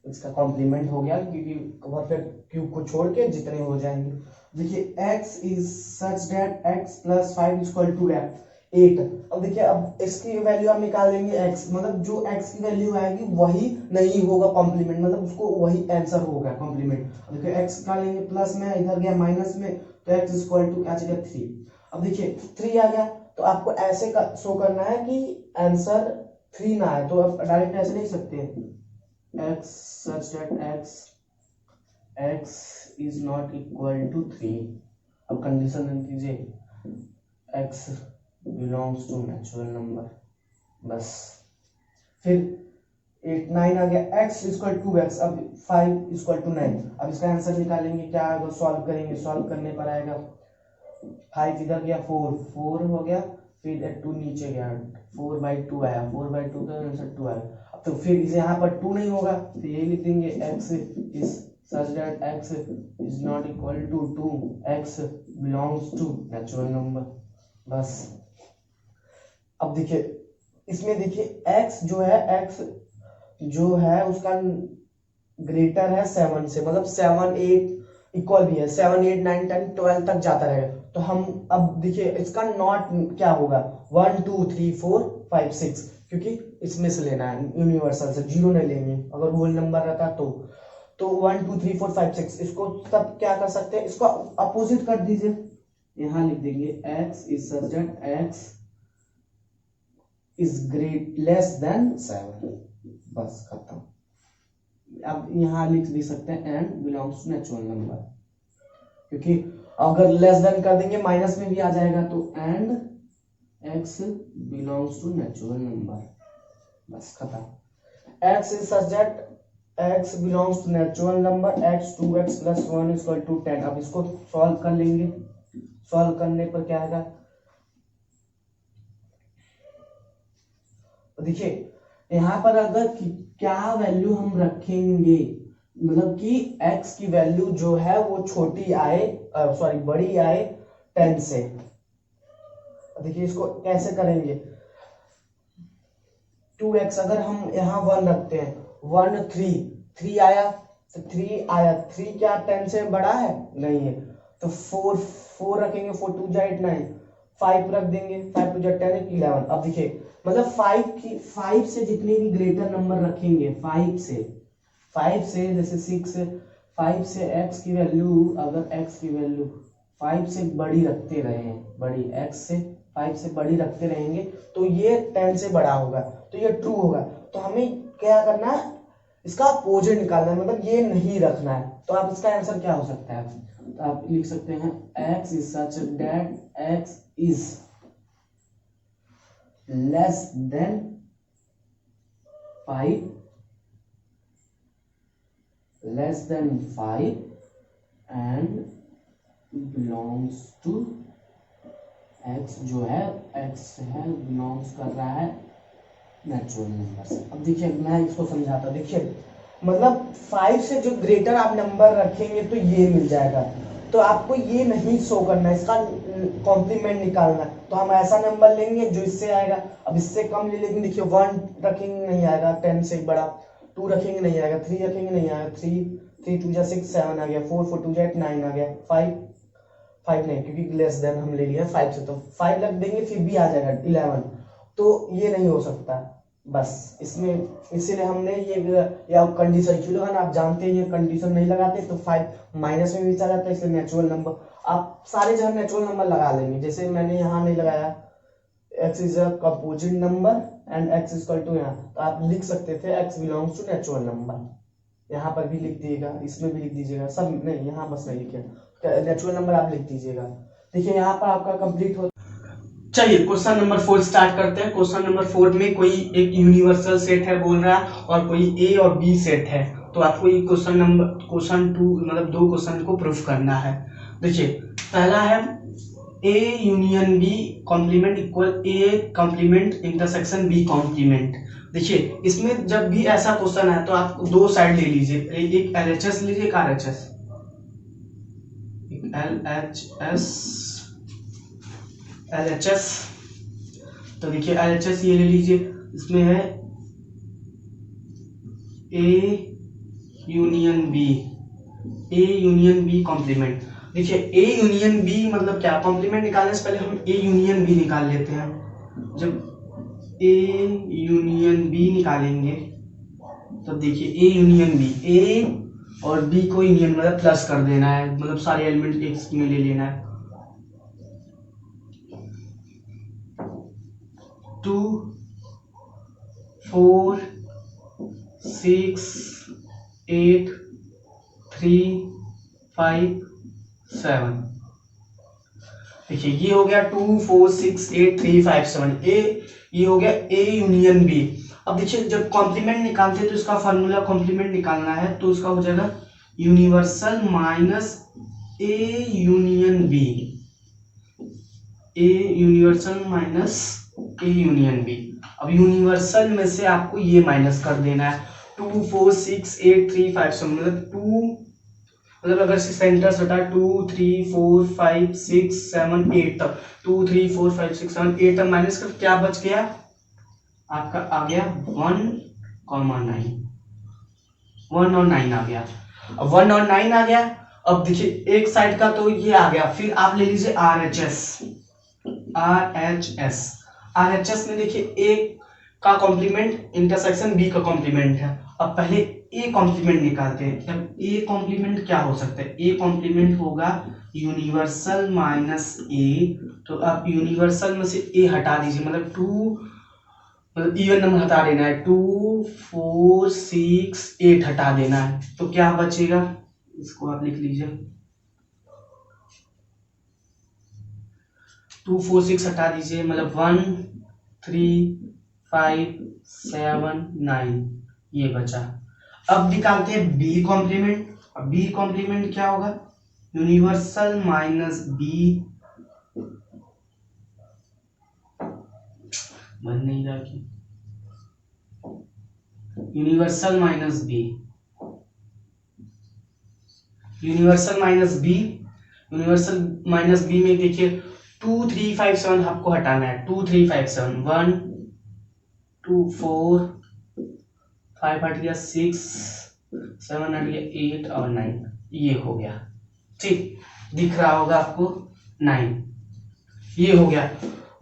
इसका कॉम्प्लीमेंट हो गया क्योंकि परफेक्ट क्यूब को छोड़ के जितने हो जाएंगे। देखिए x is such that x plus 5 equal to 8। अब देखिए अब इसकी वैल्यू हम निकाल लेंगे x, मतलब जो x की वैल्यू आएगी वही नहीं होगा कॉम्प्लीमेंट, मतलब उसको वही आंसर होगा कॉम्प्लीमेंट। अब देखिए x निकालेंगे प्लस में, इधर गया माइनस में, तो x इक्वल टू क्या चाहिए 3। अब देखिए 3 आ गया, तो आपको ऐसे शो करना है कि आंसर 3 ना आए, तो आप डायरेक्ट ऐसे नहीं सकते हैं, x such that x is not equal to 3। अब कंडीशन रख दीजिए x belongs to natural number, बस। फिर 8 9 आ गया, x इक्वल टू x, अब 5 इक्वल टू 9। अब इसका आंसर निकालेंगे, क्या आएगा, सॉल्व करेंगे, सॉल्व करने पर आएगा 5 इधर गया 4 हो गया, फिर 2 नीचे गया, 4/2 आया, 4/2 का आंसर 2 आया। अब तो फिर इसे यहाँ पर 2 नहीं होगा तो ये लिख देंगे x is such that x is not equal to 2, x belongs to natural number, बस। अब देखिए इसमें देखिए x जो है उसका ग्रेटर है 7 से, मतलब 7 8 इक्वल भी है, 7 8 9 10 12 तक जाता रहेगा। तो हम अब देखिए इसका नॉट क्या होगा, 1 2 3 4 5 6, क्योंकि इसमें से लेना है यूनिवर्सल से, जीरो नहीं लेंगे, अगर होल नंबर रहता तो 1 2 3 4 5 6। इसको तब क्या कर सकते हैं, इसको अपोजिट कर दीजिए, यहाँ लिख देंगे x is such that x is great less than 7, बस खत्म। अब यहाँ लिख भी सकते हैं and belongs to natural number. क्योंकि अगर लेस देन कर देंगे माइनस में भी आ जाएगा। तो and x belongs to natural number, बस खत्म। x is such that x belongs to natural number x 2x + 1 = 10। अब इसको सॉल्व कर लेंगे। सॉल्व करने पर क्या आएगा, देखिए यहाँ पर अगर क्या वैल्यू हम रखेंगे, मतलब कि x की वैल्यू जो है वो छोटी आए, सॉरी बड़ी आए 10 से। देखिए इसको कैसे करेंगे, 2x अगर हम यहाँ 1 रखते हैं, 1 3 आया, तो 3 आया, 3 क्या 10 से बड़ा है, नहीं है। तो 4 रखेंगे, 4 2 8 9, 5 रख देंगे, 5 2 10 11। अब देखिए मतलब 5 से जितने भी ग्रेटर नंबर रखेंगे, 5 से जैसे 6 से, 5 से x की वैल्यू, अगर x की वैल्यू 5 से बड़ी रखते रहे, बड़ी x से 5 से बड़ी रखते रहेंगे, तो ये 10 से बड़ा होगा, तो ये ट्रू होगा। तो हमें क्या करना है, इसका अपोजिट निकालना है, मतलब ये नहीं रखना है। तो आप इसका आंसर क्या हो सकता है, तो आप लिख सकते हैं x is such that x is less than 5, and belongs to x, जो है x है बिलोंग्स कर रहा है नेचुरल नंबर से। अब देखिए मैं इसको समझाता हूँ। देखिए मतलब 5 से जो ग्रेटर आप नंबर रखेंगे तो ये मिल जाएगा, तो आपको ये नहीं शो करना है, इसका कॉम्प्लीमेंट निकालना है। तो हम ऐसा नंबर लेंगे जो इससे आएगा। अब इससे कम ले लेंगे, देखिए 1 रखेंगे नहीं आएगा 10 से बड़ा, 2 रखेंगे नहीं आएगा, 3 रखेंगे नहीं आएगा, 3 2 6 7 आ गया, 4 4 2 8 9 आ गया, 5 नहीं, क्योंकि लेस देन हम ले लिया 5 से, तो 5 रख देंगे फिर भी आ जाएगा 11। तो ये नहीं हो सकता, बस इसमें इसीलिए हमने ये या कंडीशन क्यों लगाना, आप जानते हैं ये कंडीशन नहीं लगाते तो 5 माइनस में भी चला जाता है, इसलिए नेचुरल नंबर आप सारे जगह नेचुरल नंबर लगा लेंगे। जैसे मैंने यहाँ नहीं लगाया, x is a composite number and x equal to, यहाँ तो आप लिख सकते थे x belongs to natural number, यहाँ पर भी लिख दीजिएगा, इसमें भी लिख दीजिएगा, सब नहीं यहाँ बस नहीं लिखिए, नेचुरल नंबर आप लिख दीजिएगा। देखिए यहाँ पर आपका कंप्लीट हो। चलिए क्वेश्चन नंबर 4 स्टार्ट करते हैं। क्वेश्चन नंबर 4 में कोई एक यूनिवर्सल सेट है बोल रहा है और कोई ए और बी सेट है, तो आपको ये क्वेश्चन 2 मतलब 2 क्वेश्चन को प्रूफ करना है। देखिए पहला है A union B complement equal A complement intersection B complement. देखिए इसमें जब भी ऐसा क्वेश्चन है तो आप दो साइड ले लीजिए, एक LHS लीजिए, एक RHS, LHS। तो देखिए LHS ये ले लीजिए, इसमें है ए यूनियन बी कॉम्प्लीमेंट। देखिए ए यूनियन बी मतलब क्या, कॉम्प्लीमेंट निकालने से पहले हम ए यूनियन बी निकाल लेते हैं। जब ए यूनियन बी निकालेंगे तब देखिए ए यूनियन बी, ए और बी को यूनियन मतलब प्लस कर देना है, मतलब सारे एलिमेंट एक में ले लेना है। 2 4 6 8 3 5 7। देखिए ये हो गया 2 4 6 8 3 5 7 ए, ये हो गया ए यूनियन बी। अब देखिए जब कॉम्प्लीमेंट निकालते हैं तो इसका फार्मूला कॉम्प्लीमेंट निकालना है, तो इसका हो जाएगा universal minus A union B, A universal minus A union B. अब यूनिवर्सल में से आपको ये माइनस कर देना है, 2 4 6 8 3 5 7 मतलब 2, मतलब अगर सेंटर से हटा 2 3 4 5 6 7 8 तक, 2 3 4 5 6 7 8 तक माइनस कर क्या बच गया आपका, आ गया 1 9, 1 और 9 आ गया। अब 1 और 9 आ गया। अब देखिए एक साइड का तो ये आ गया, फिर आप ले लीजिए RHS में देखिए ए का कॉम्प्लीमेंट इंटरसेक्शन बी का कॉम्प्लीमेंट है। अब पहले ए कॉम्प्लीमेंट निकालते हैं। अब ए कॉम्प्लीमेंट क्या हो सकता है, ए कॉम्प्लीमेंट होगा यूनिवर्सल माइनस ए, तो आप यूनिवर्सल में से ए हटा दीजिए, मतलब 2 मतलब इवन नंबर हटा देना है, 2 4 6 8 हटा देना है, तो क्या बचेगा, इसको आप लिख लीजिए 2 4 6 हटा दीजिए, मतलब 1 3 5 7 9 ये बचा। अब निकालते हैं बी कॉम्प्लीमेंट। अब बी कॉम्प्लीमेंट क्या होगा, यूनिवर्सल माइनस बी, बन नहीं रहा कि universal minus B, universal minus B, universal minus B में देखिए 2 3 5 7 आपको हटाना है, 2 3 5 7 1 2 4 5 हट गया, 6 7 हट गया, 8 और 9 ये हो गया। ठीक दिख रहा होगा आपको, 9 ये हो गया,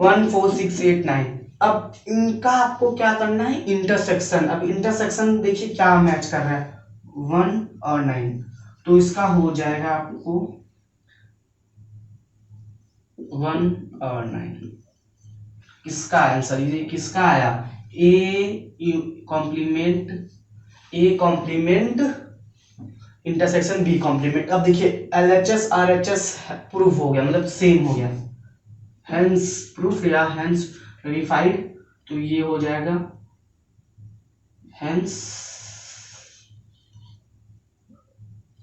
1 4 6 8 9। अब इनका आपको क्या करना है, इंटरसेक्शन। अब इंटरसेक्शन देखिए क्या मैच कर रहा है, 1 और 9, तो इसका हो जाएगा आपको 1 और 9। किसका आंसर, ये किसका आया, A complement, A complement intersection B complement. अब देखिए एलएचएस आरएचएस प्रूफ हो गया, मतलब सेम हो गया, हेंस प्रूफ या हेंस वेरीफाइड, तो ये हो जाएगा हेंस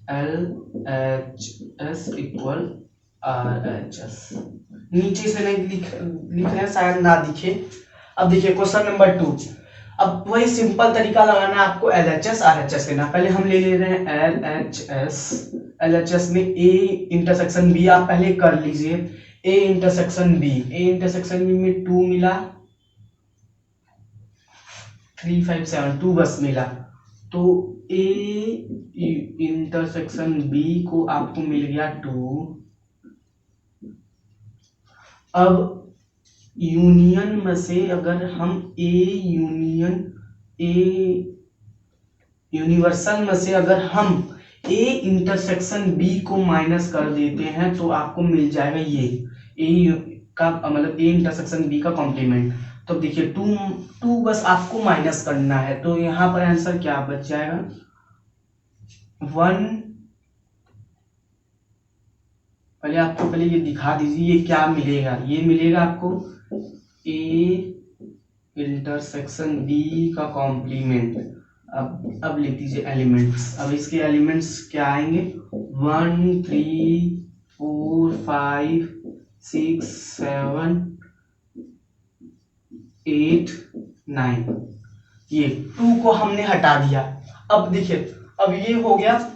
LHS इक्वल RHS। नीचे से नहीं लिख रहे हैं, शायद ना दिखे। अब देखिए क्वेश्चन नंबर 2, अब वही सिंपल तरीका लगाना है आपको, LHS RHS लेना। पहले हम ले रहे हैं LHS, LHS में A इंटरसेक्शन B आप पहले कर लीजिए, A intersection B, A intersection B में 2 मिला, 3 5 7 2 बस मिला, तो A इंटरसेक्शन B को आपको मिल गया 2। अब यूनियन में से अगर हम A यूनियन A यूनिवर्सल में से अगर हम A इंटरसेक्शन B को माइनस कर देते हैं तो आपको मिल जाएगा ये A का मतलब A इंटरसेक्शन B का कॉम्प्लीमेंट। तो देखिए 2 बस आपको माइनस करना है, तो यहाँ पर आंसर क्या बच जाएगा, 1। पहले ये दिखा दीजिए ये क्या मिलेगा, ये मिलेगा आपको A इंटरसेक्शन B का कॉम्प्लीमेंट। अब लिख दीजिए एलिमेंट्स। अब इसके एलिमेंट्स क्या आएंगे, 1 3 4 5 6 7 8 9। ये 2 को हमने हटा दिया। अब देखिए अब ये हो गया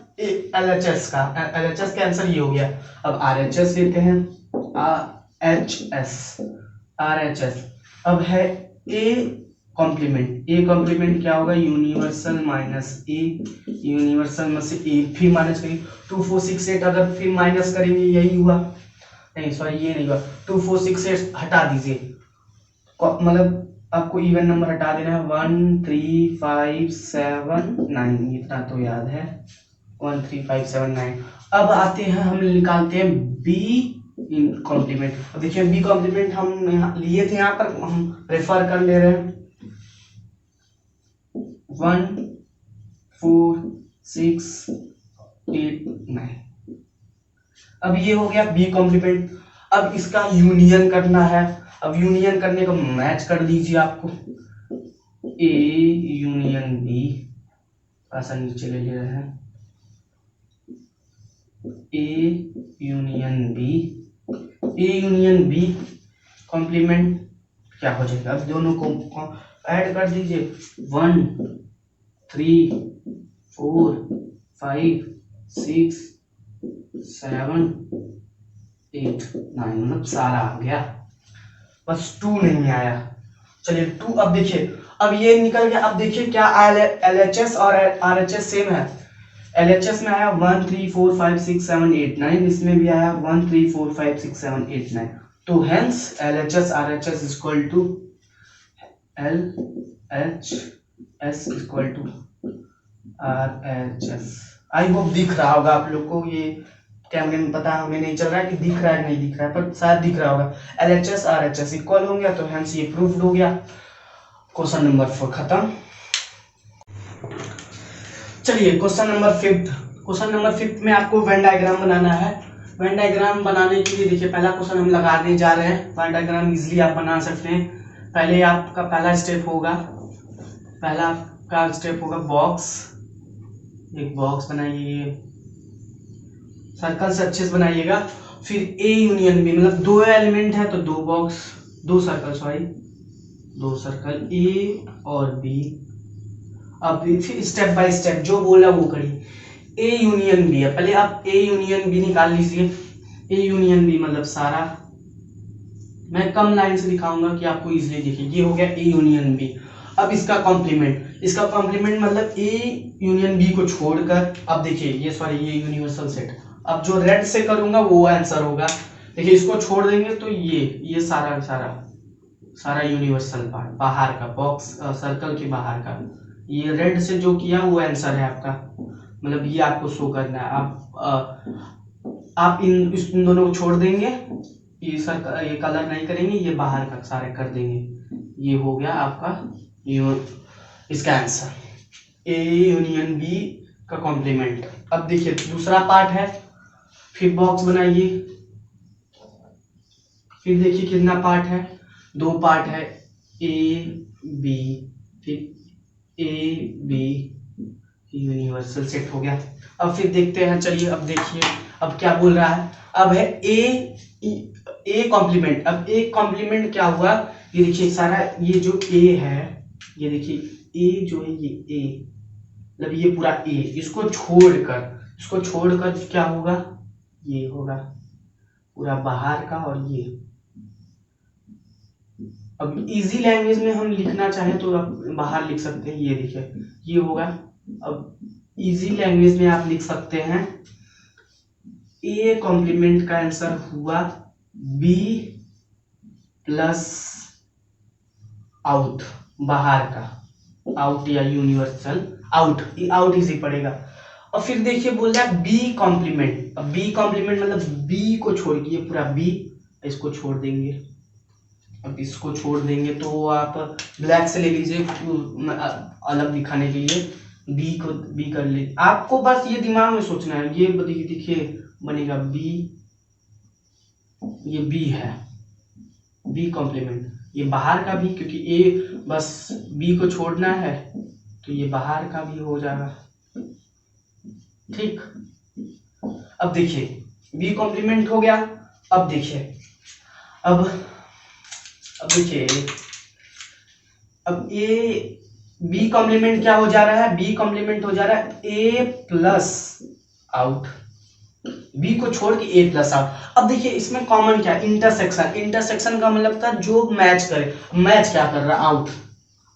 LHS का, LHS का आंसर ये हो गया। अब RHS लेते हैं, RHS अब है A कॉम्प्लीमेंट। A कॉम्प्लीमेंट क्या होगा, यूनिवर्सल माइनस A, यूनिवर्सल में से A फिर माइनस करेंगे, 2 4 6 8 अगर फिर माइनस करेंगे यही हुआ, नहीं सॉरी ये नहीं हुआ, 2 4 6 8 हटा दीजिए, मतलब आपको इवन नंबर हटा देना है, 1 3 5 7 9, इतना तो याद है, 1 3 5 7 9। अब आते हैं हम निकालते हैं B कॉम्प्लीमेंट। अब देखिए B कॉम्प्लीमेंट हम लिए थे, यहाँ पर हम रेफर कर ले रहे हैं, 1 4 6 8 9। अब ये हो गया B कॉम्प्लीमेंट। अब इसका यूनियन करना है। अब यूनियन करने को मैच कर दीजिए आपको, A यूनियन B, ऐसा नीचे ले रहे हैं, A यूनियन B कॉम्प्लीमेंट क्या हो जाएगा, अब दोनों को ऐड कर दीजिए, 1 3 4 5 6 7 8 9, मतलब सारा आ गया, बस 2 नहीं आया। चलिए 2, अब देखिए अब ये निकल गया। अब देखिए क्या LHS और RHS सेम है। LHS में आया 1 3 4 5 6 7 8 9, इसमें भी आया 1 3 4 5 6 7 8 9, तो hence LHS RHS equal to LHS equal to RHS। I hope दिख रहा होगा आप लोग को, ये कैमरे में पता हमें नहीं चल रहा है कि दिख रहा है नहीं दिख रहा है, पर शायद दिख रहा होगा। LHS RHS इक्वल हो गया, तो हेंस ये प्रूफ्ड हो गया। क्वेश्चन नंबर 4 खत्म। चलिए क्वेश्चन नंबर 5 में आपको वेन डायग्राम बनाना है। वेन डायग्राम बनाने के लिए देखिए पहला क्वेश्चन हम लगाने जा रहे हैं। वेन डायग्राम इजिली आप बना सकते हैं। पहले आपका पहला स्टेप होगा बॉक्स। एक बॉक्स बनाइए, सर्कल से अच्छे से बनाइएगा। फिर ए यूनियन बी, मतलब दो एलिमेंट है तो दो सर्कल ए और बी। अब फिर स्टेप बाय स्टेप जो बोला वो करिए। ए यूनियन बी है, पहले आप ए यूनियन बी निकाल लीजिए। ए यूनियन बी मतलब सारा, मैं कम लाइन से दिखाऊंगा कि आपको इजीली दिखे। ये हो गया ए यूनियन बी। अब इसका कॉम्प्लीमेंट मतलब ए यूनियन बी को छोड़कर, अब देखिए ये यूनिवर्सल सेट। अब जो रेड से करूंगा वो आंसर होगा। देखिए इसको छोड़ देंगे तो ये सारा यूनिवर्सल पार्ट बाहर का, बॉक्स सर्कल के बाहर का, ये रेड से जो किया वो आंसर है आपका। मतलब ये आपको शो करना है। आप इन दोनों को छोड़ देंगे, ये कलर नहीं करेंगे, ये बाहर का सारे कर देंगे। ये हो गया आपका इसका आंसर ए यूनियन बी का कॉम्प्लीमेंट। अब देखिए दूसरा पार्ट है, फिर बॉक्स बनाइए। फिर देखिए कितना पार्ट है, दो पार्ट है, ए बी, फिर ए बी यूनिवर्सल सेट हो गया। अब फिर देखते हैं, चलिए अब देखिए अब क्या बोल रहा है। अब है ए कॉम्प्लीमेंट। अब ए कॉम्प्लीमेंट क्या हुआ, ये देखिए सारा ये जो ए है, ये देखिए ए जो है, ये ए मतलब ये पूरा ए, इसको छोड़कर क्या होगा, ये होगा पूरा बाहर का। और ये अब इजी लैंग्वेज में हम लिखना चाहें तो आप बाहर लिख सकते हैं, ये देखिए ये होगा। अब इजी लैंग्वेज में आप लिख सकते हैं ए कॉम्प्लीमेंट का आंसर हुआ बी प्लस आउट, बाहर का, आउट या यूनिवर्सल आउट इजी पड़ेगा। और फिर देखिए बोल रहा है बी कॉम्प्लीमेंट। अब बी कॉम्प्लीमेंट मतलब बी को छोड़ के, ये पूरा बी, इसको छोड़ देंगे। अब इसको छोड़ देंगे तो आप ब्लैक से ले लीजिए अलग दिखाने के लिए, बी को बी कर लीजिए। आपको बस ये दिमाग में सोचना है, ये देखिए बनेगा बी, ये बी है, बी कॉम्प्लीमेंट, ये बाहर का भी, क्योंकि ए बस बी को छोड़ना है तो ये बाहर का भी हो जाएगा। ठीक, अब देखिए बी कॉम्प्लीमेंट हो गया। अब देखिए अब ए बी कॉम्प्लीमेंट क्या हो जा रहा है, बी कॉम्प्लीमेंट हो जा रहा है ए प्लस आउट, बी को छोड़ के ए प्लस आउट। अब देखिए इसमें कॉमन क्या है, इंटरसेक्शन का मतलब था जो मैच करे। मैच क्या कर रहा है,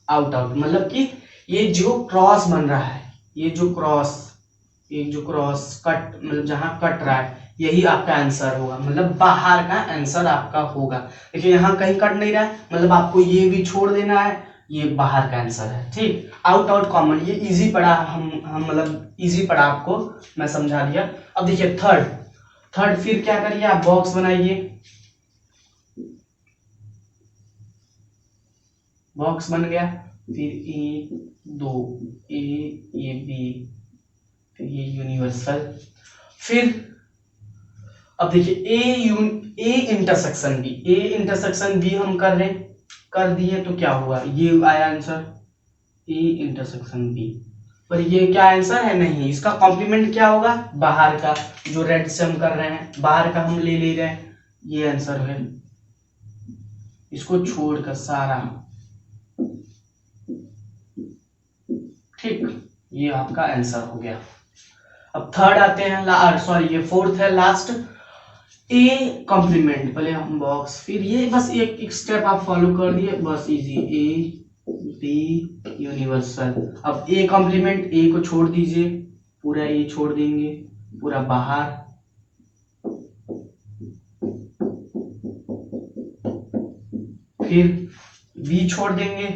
आउट मतलब कि ये जो क्रॉस बन रहा है, ये जो क्रॉस कट, मतलब जहां कट रहा है, यही आपका आंसर होगा, मतलब बाहर का आंसर आपका होगा। देखिए यहाँ कहीं कट नहीं रहा है, मतलब आपको ये भी छोड़ देना है, ये बाहर का आंसर है। ठीक, आउट कॉमन, ये इजी पड़ा, हम मतलब इजी पड़ा आपको, मैं समझा दिया। अब देखिए थर्ड फिर क्या करिए, आप बॉक्स बनाइए। बॉक्स बन गया, फिर ये बी, फिर ये यूनिवर्सल। फिर अब देखिए ए इंटरसेक्शन बी हम कर दिए तो क्या हुआ, ये आया आंसर ए इंटरसेक्शन बी। पर ये क्या आंसर है, नहीं, इसका कॉम्प्लीमेंट क्या होगा, बाहर का, जो रेड से हम कर रहे हैं, बाहर का हम ले रहे हैं, ये आंसर है। इसको छोड़कर सारा, ठीक, ये आपका आंसर हो गया। अब थर्ड आते हैं, ये फोर्थ है लास्ट, ए कॉम्प्लीमेंट। पहले हम बॉक्स, फिर ये बस एक स्टेप आप फॉलो कर दिए, बस इजी, ए बी यूनिवर्सल। अब ए कॉम्प्लीमेंट, ए को छोड़ दीजिए, पूरा ए छोड़ देंगे, पूरा बाहर, फिर बी छोड़ देंगे,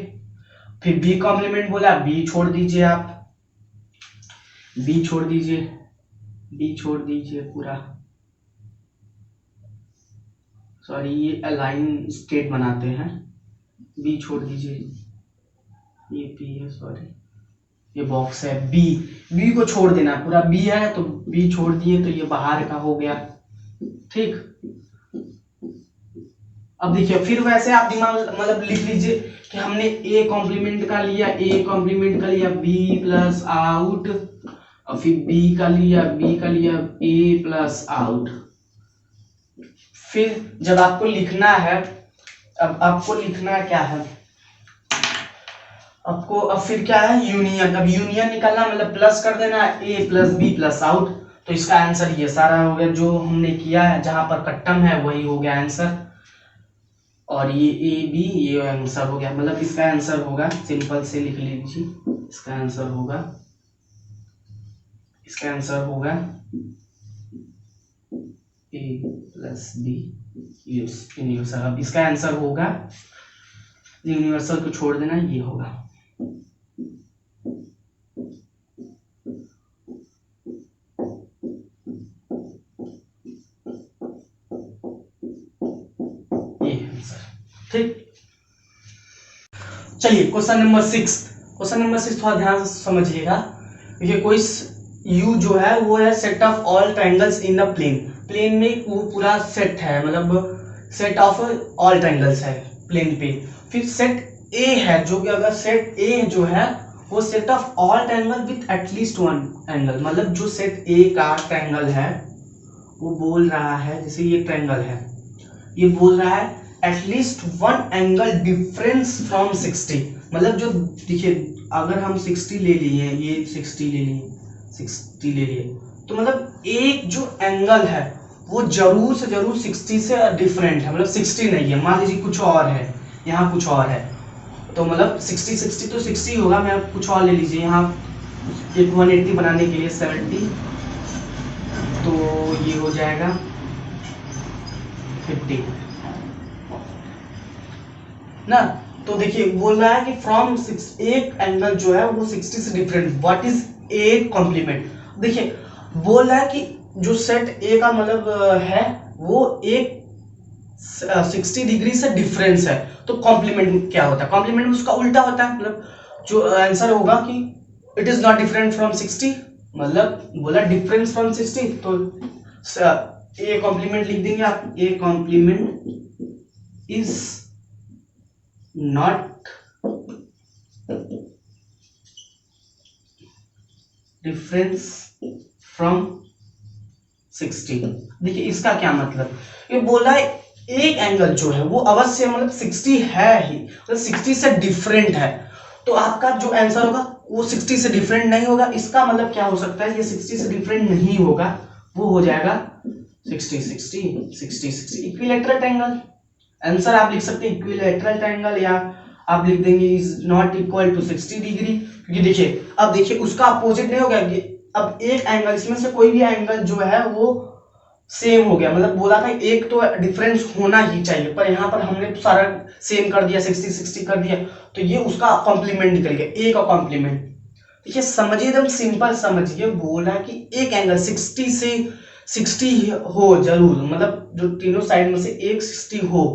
फिर बी कॉम्प्लीमेंट बोला, बी छोड़ दीजिए, आप बी छोड़ दीजिए पूरा, सॉरी ये अलाइन स्टेट बनाते हैं, बी छोड़ दीजिए, ये बी है, सॉरी ये बॉक्स है, बी को छोड़ देना, पूरा बी है तो बी छोड़ दिए तो ये बाहर का हो गया। ठीक। अब देखिए फिर वैसे आप दिमाग मतलब लिख लीजिए कि हमने ए कॉम्प्लीमेंट का लिया, ए कॉम्प्लीमेंट का लिया बी प्लस आउट, और फिर बी का लिया ए प्लस आउट। फिर जब आपको लिखना है, अब आपको लिखना क्या है आपको, अब फिर क्या है यूनियन। अब यूनियन निकालना मतलब प्लस कर देना ए प्लस बी प्लस आउट। तो इसका आंसर ये सारा हो गया जो हमने किया है, जहां पर कट्टम है वही हो गया आंसर। और ये ए बी ये आंसर हो गया, मतलब इसका आंसर होगा, सिंपल से लिख लीजिए, इसका आंसर होगा ए प्लस बी यूनिवर्सल। अब इसका आंसर होगा, यूनिवर्सल को छोड़ देना, ये होगा। ये आंसर ठीक। चलिए क्वेश्चन नंबर 6 थोड़ा ध्यान से समझिएगा। देखिए कोई U जो है वो है set of all triangles in the plane में वो पूरा सेट है, मतलब सेट ऑफ ऑल ट्रायंगल्स है प्लेन पे। फिर सेट A है जो कि अगर सेट A जो है वो set of all triangle with at least one angle, मतलब जो सेट A का ट्रायंगल है वो बोल रहा है, जैसे ये ट्रायंगल है, ये बोल रहा है at least one angle difference from 60, मतलब जो देखिए अगर हम 60 ले लिए, ये 60 ले लिए, तो मतलब एक जो एंगल है वो जरूर से जरूर 60 से डिफरेंट है, मतलब 60 नहीं है, मान लीजिए कुछ और है, यहाँ कुछ और है, तो मतलब 60 तो 60 होगा, मैं कुछ और ले लीजिए यहाँ एक 180 बनाने के लिए 70, तो ये हो जाएगा 50 ना। तो देखिए बोल रहा है कि फ्रॉम एक एंगल जो है वो 60 से different, what is A complement. देखिए बोल रहा है कि जो सेट ए का मतलब है वो एक 60 डिग्री से डिफरेंस है, तो कॉम्प्लीमेंट क्या होता है, कॉम्प्लीमेंट उसका उल्टा होता है, मतलब जो आंसर होगा कि it is not different from 60, मतलब बोला डिफरेंस फ्रॉम 60, तो ए कॉम्प्लीमेंट लिख देंगे आप, A complement is not difference from 60। देखिए इसका क्या मतलब, ये बोला है एक एंगल जो है वो अवश्य मतलब 60 है ही, मतलब 60 से डिफरेंट है, तो आपका जो आंसर होगा वो 60 से डिफरेंट नहीं होगा। इसका मतलब क्या हो सकता है, ये 60 से डिफरेंट नहीं होगा, वो हो जाएगा 60 इक्विलैटरल ट्रायंगल। आंसर आप लिख सकते हैं इक्विलैटरल ट्रायंगल, या आप लिख देंगे is not equal to 60 degree, क्योंकि देखिए अब देखिए उसका अपोजिट नहीं हो गया, अब एक एंगल इसमें से कोई भी एंगल जो है वो सेम हो गया, मतलब बोला था एक तो डिफरेंस होना ही चाहिए, पर यहाँ पर हमने तो सारा सेम कर दिया, 60 कर दिया, तो ये उसका कॉम्प्लीमेंट निकल गया, ए का कॉम्प्लीमेंट। देखिए समझिए एकदम सिंपल समझिए, बोला कि एक एंगल 60 से 60 हो जरूर, मतलब जो तीनों साइड में से एक 60 हो,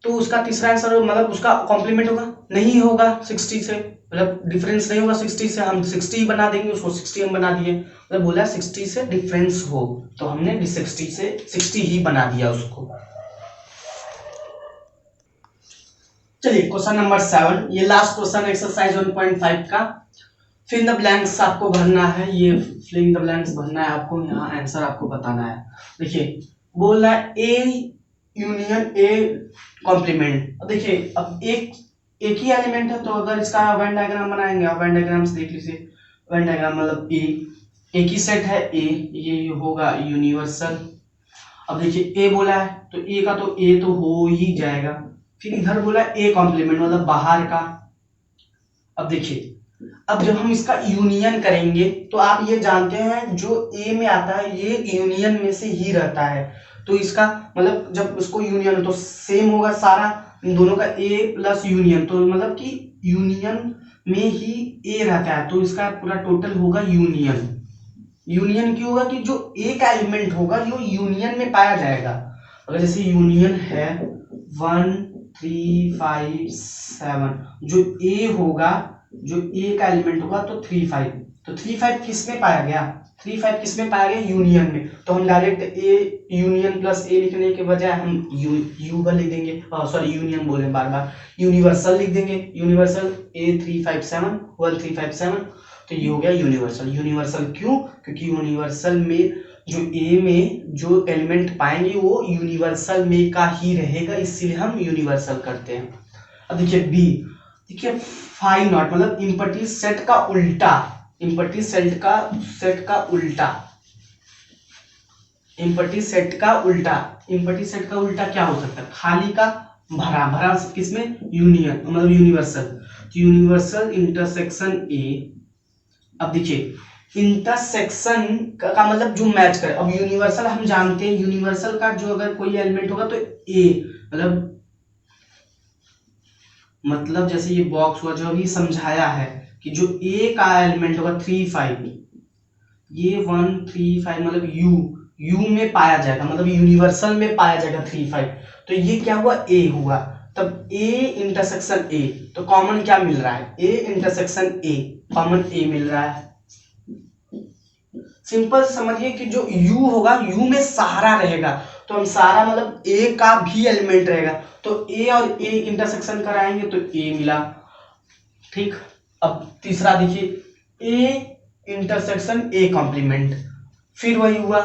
तो उसका तीसरा आंसर मतलब उसका कॉम्प्लीमेंट होगा, नहीं होगा 60 से, मतलब डिफरेंस नहीं होगा 60 से, हम 60 ही बना देंगे, उसको 60 हम बना दिए, मतलब बोला 60 से डिफरेंस हो, तो हमने 60 से 60 ही बना दिया उसको। चलिए क्वेश्चन नंबर 7, ये लास्ट क्वेश्चन एक्सरसाइज 1.5 का। फिल इन द ब्लैंक्स आपको भरना है, ये फिल इन द ब्लैंक्स भरना है आपको, यहाँ आंसर आपको बताना है। देखिए बोल रहा है ए यूनियन ए कॉम्प्लीमेंट। अब देखिए अब एक ही एलिमेंट है, तो अगर इसका वेन डायग्राम बनाएंगे, आप वेन डायग्राम से देख लीजिए, वेन डायग्राम मतलब ए एक ही सेट है ए, ये होगा यूनिवर्सल। अब देखिए ए बोला है तो ए का तो ए तो हो ही जाएगा, फिर इधर बोला ए कॉम्प्लीमेंट मतलब बाहर का। अब देखिए अब जब हम इसका यूनियन करेंगे तो आप ये जानते हैं जो ए में आता है ये यूनियन में से ही रहता है, तो इसका मतलब जब इसको यूनियन हो तो सेम होगा सारा इन दोनों का ए प्लस यूनियन, तो मतलब कि यूनियन में ही ए रहता है, तो इसका पूरा टोटल होगा यूनियन। यूनियन क्यों होगा कि जो ए का एलिमेंट होगा जो यूनियन में पाया जाएगा, अगर जैसे यूनियन है 1 3 5 7, जो ए होगा जो ए का एलिमेंट होगा तो 3 5, तो 3 5 किस में पाया गया, 3 5 किस में पाया गया, यूनियन में। तो हम डायरेक्ट ए यूनियन प्लस ए लिखने के बजाय हम यू लिख देंगे, सॉरी यूनियन बोले बार बार, यूनिवर्सल लिख देंगे। यूनिवर्सल A357 1357, तो ये हो गया यूनिवर्सल। यूनिवर्सल क्यों, क्योंकि यूनिवर्सल में जो ए में जो एलिमेंट पाएंगे वो यूनिवर्सल में का ही रहेगा, इसीलिए हम यूनिवर्सल करते हैं। अब देखिए बी, देखिए फाई नॉट मतलब इम्पटी सेट का उल्टा, इम्पटी सेट का उल्टा, इम्पटी सेट का उल्टा, इम्पटी सेट का उल्टा क्या हो सकता है, खाली का भरा, भरा किसमें, यूनियन मतलब यूनिवर्सल। तो यूनिवर्सल इंटरसेक्शन ए, अब देखिए इंटरसेक्शन का मतलब जो मैच करे। अब यूनिवर्सल हम जानते हैं, यूनिवर्सल का जो अगर कोई एलिमेंट होगा तो ए मतलब जैसे ये बॉक्स हुआ जो अभी समझाया है कि जो ए का एलिमेंट होगा 3 5, ये 1 3 5 मतलब यू में पाया जाएगा, मतलब यूनिवर्सल में पाया जाएगा 3 5। तो ये क्या हुआ, ए हुआ, तब ए इंटरसेक्शन ए, तो कॉमन क्या मिल रहा है, A intersection A, common A मिल रहा है। सिंपल समझिए कि जो u होगा u में सहारा रहेगा, तो हम सहारा मतलब a का भी एलिमेंट रहेगा, तो a और a इंटरसेक्शन कराएंगे तो a मिला। ठीक, अब तीसरा देखिए a इंटरसेक्शन a कॉम्प्लीमेंट, फिर वही हुआ।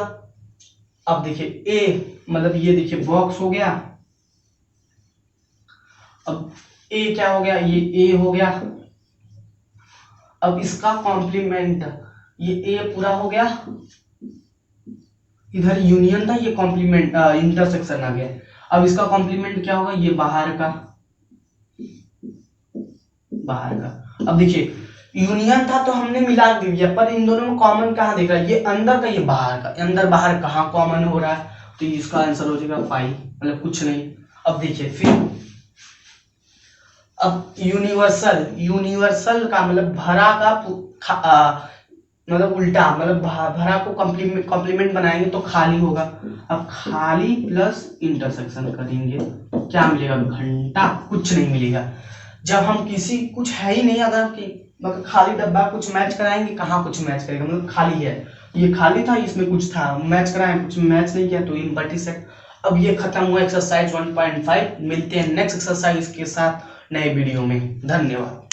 अब देखिए a मतलब ये देखिए बॉक्स हो गया, अब a क्या हो गया, ये a हो गया। अब इसका कॉम्प्लीमेंट, ये ए पूरा हो गया, इधर यूनियन था, ये कॉम्प्लीमेंट इंटरसेक्शन आ गया। अब इसका कॉम्प्लीमेंट क्या होगा, ये बाहर का, बाहर का। अब देखिए यूनियन था तो हमने मिला दिया, पर इन दोनों में कॉमन कहाँ दिख रहा है, ये अंदर का ये बाहर का, अंदर बाहर कहाँ कॉमन हो रहा है, तो इसका आंसर हो जाएगा 5, मतलब कुछ नहीं। अब देखिए फिर अब यूनिवर्सल का मतलब भरा का मतलब उल्टा, मतलब भरा को कॉम्प्लीमेंट बनाएंगे तो खाली होगा। अब खाली प्लस इंटरसेक्शन करेंगे तो क्या मिलेगा, घंटा, कुछ नहीं मिलेगा। जब हम किसी कुछ है ही नहीं, अगर मतलब खाली डब्बा कुछ मैच कराएंगे, कहाँ कुछ मैच करेगा, मतलब खाली है, ये खाली था इसमें कुछ था, मैच कराएं, कुछ मैच नहीं किया तो इम्पटी सेट। अब ये खत्म हुआ एक्सरसाइज 1.5, मिलते हैं नेक्स्ट एक्सरसाइज के साथ नए वीडियो में। धन्यवाद।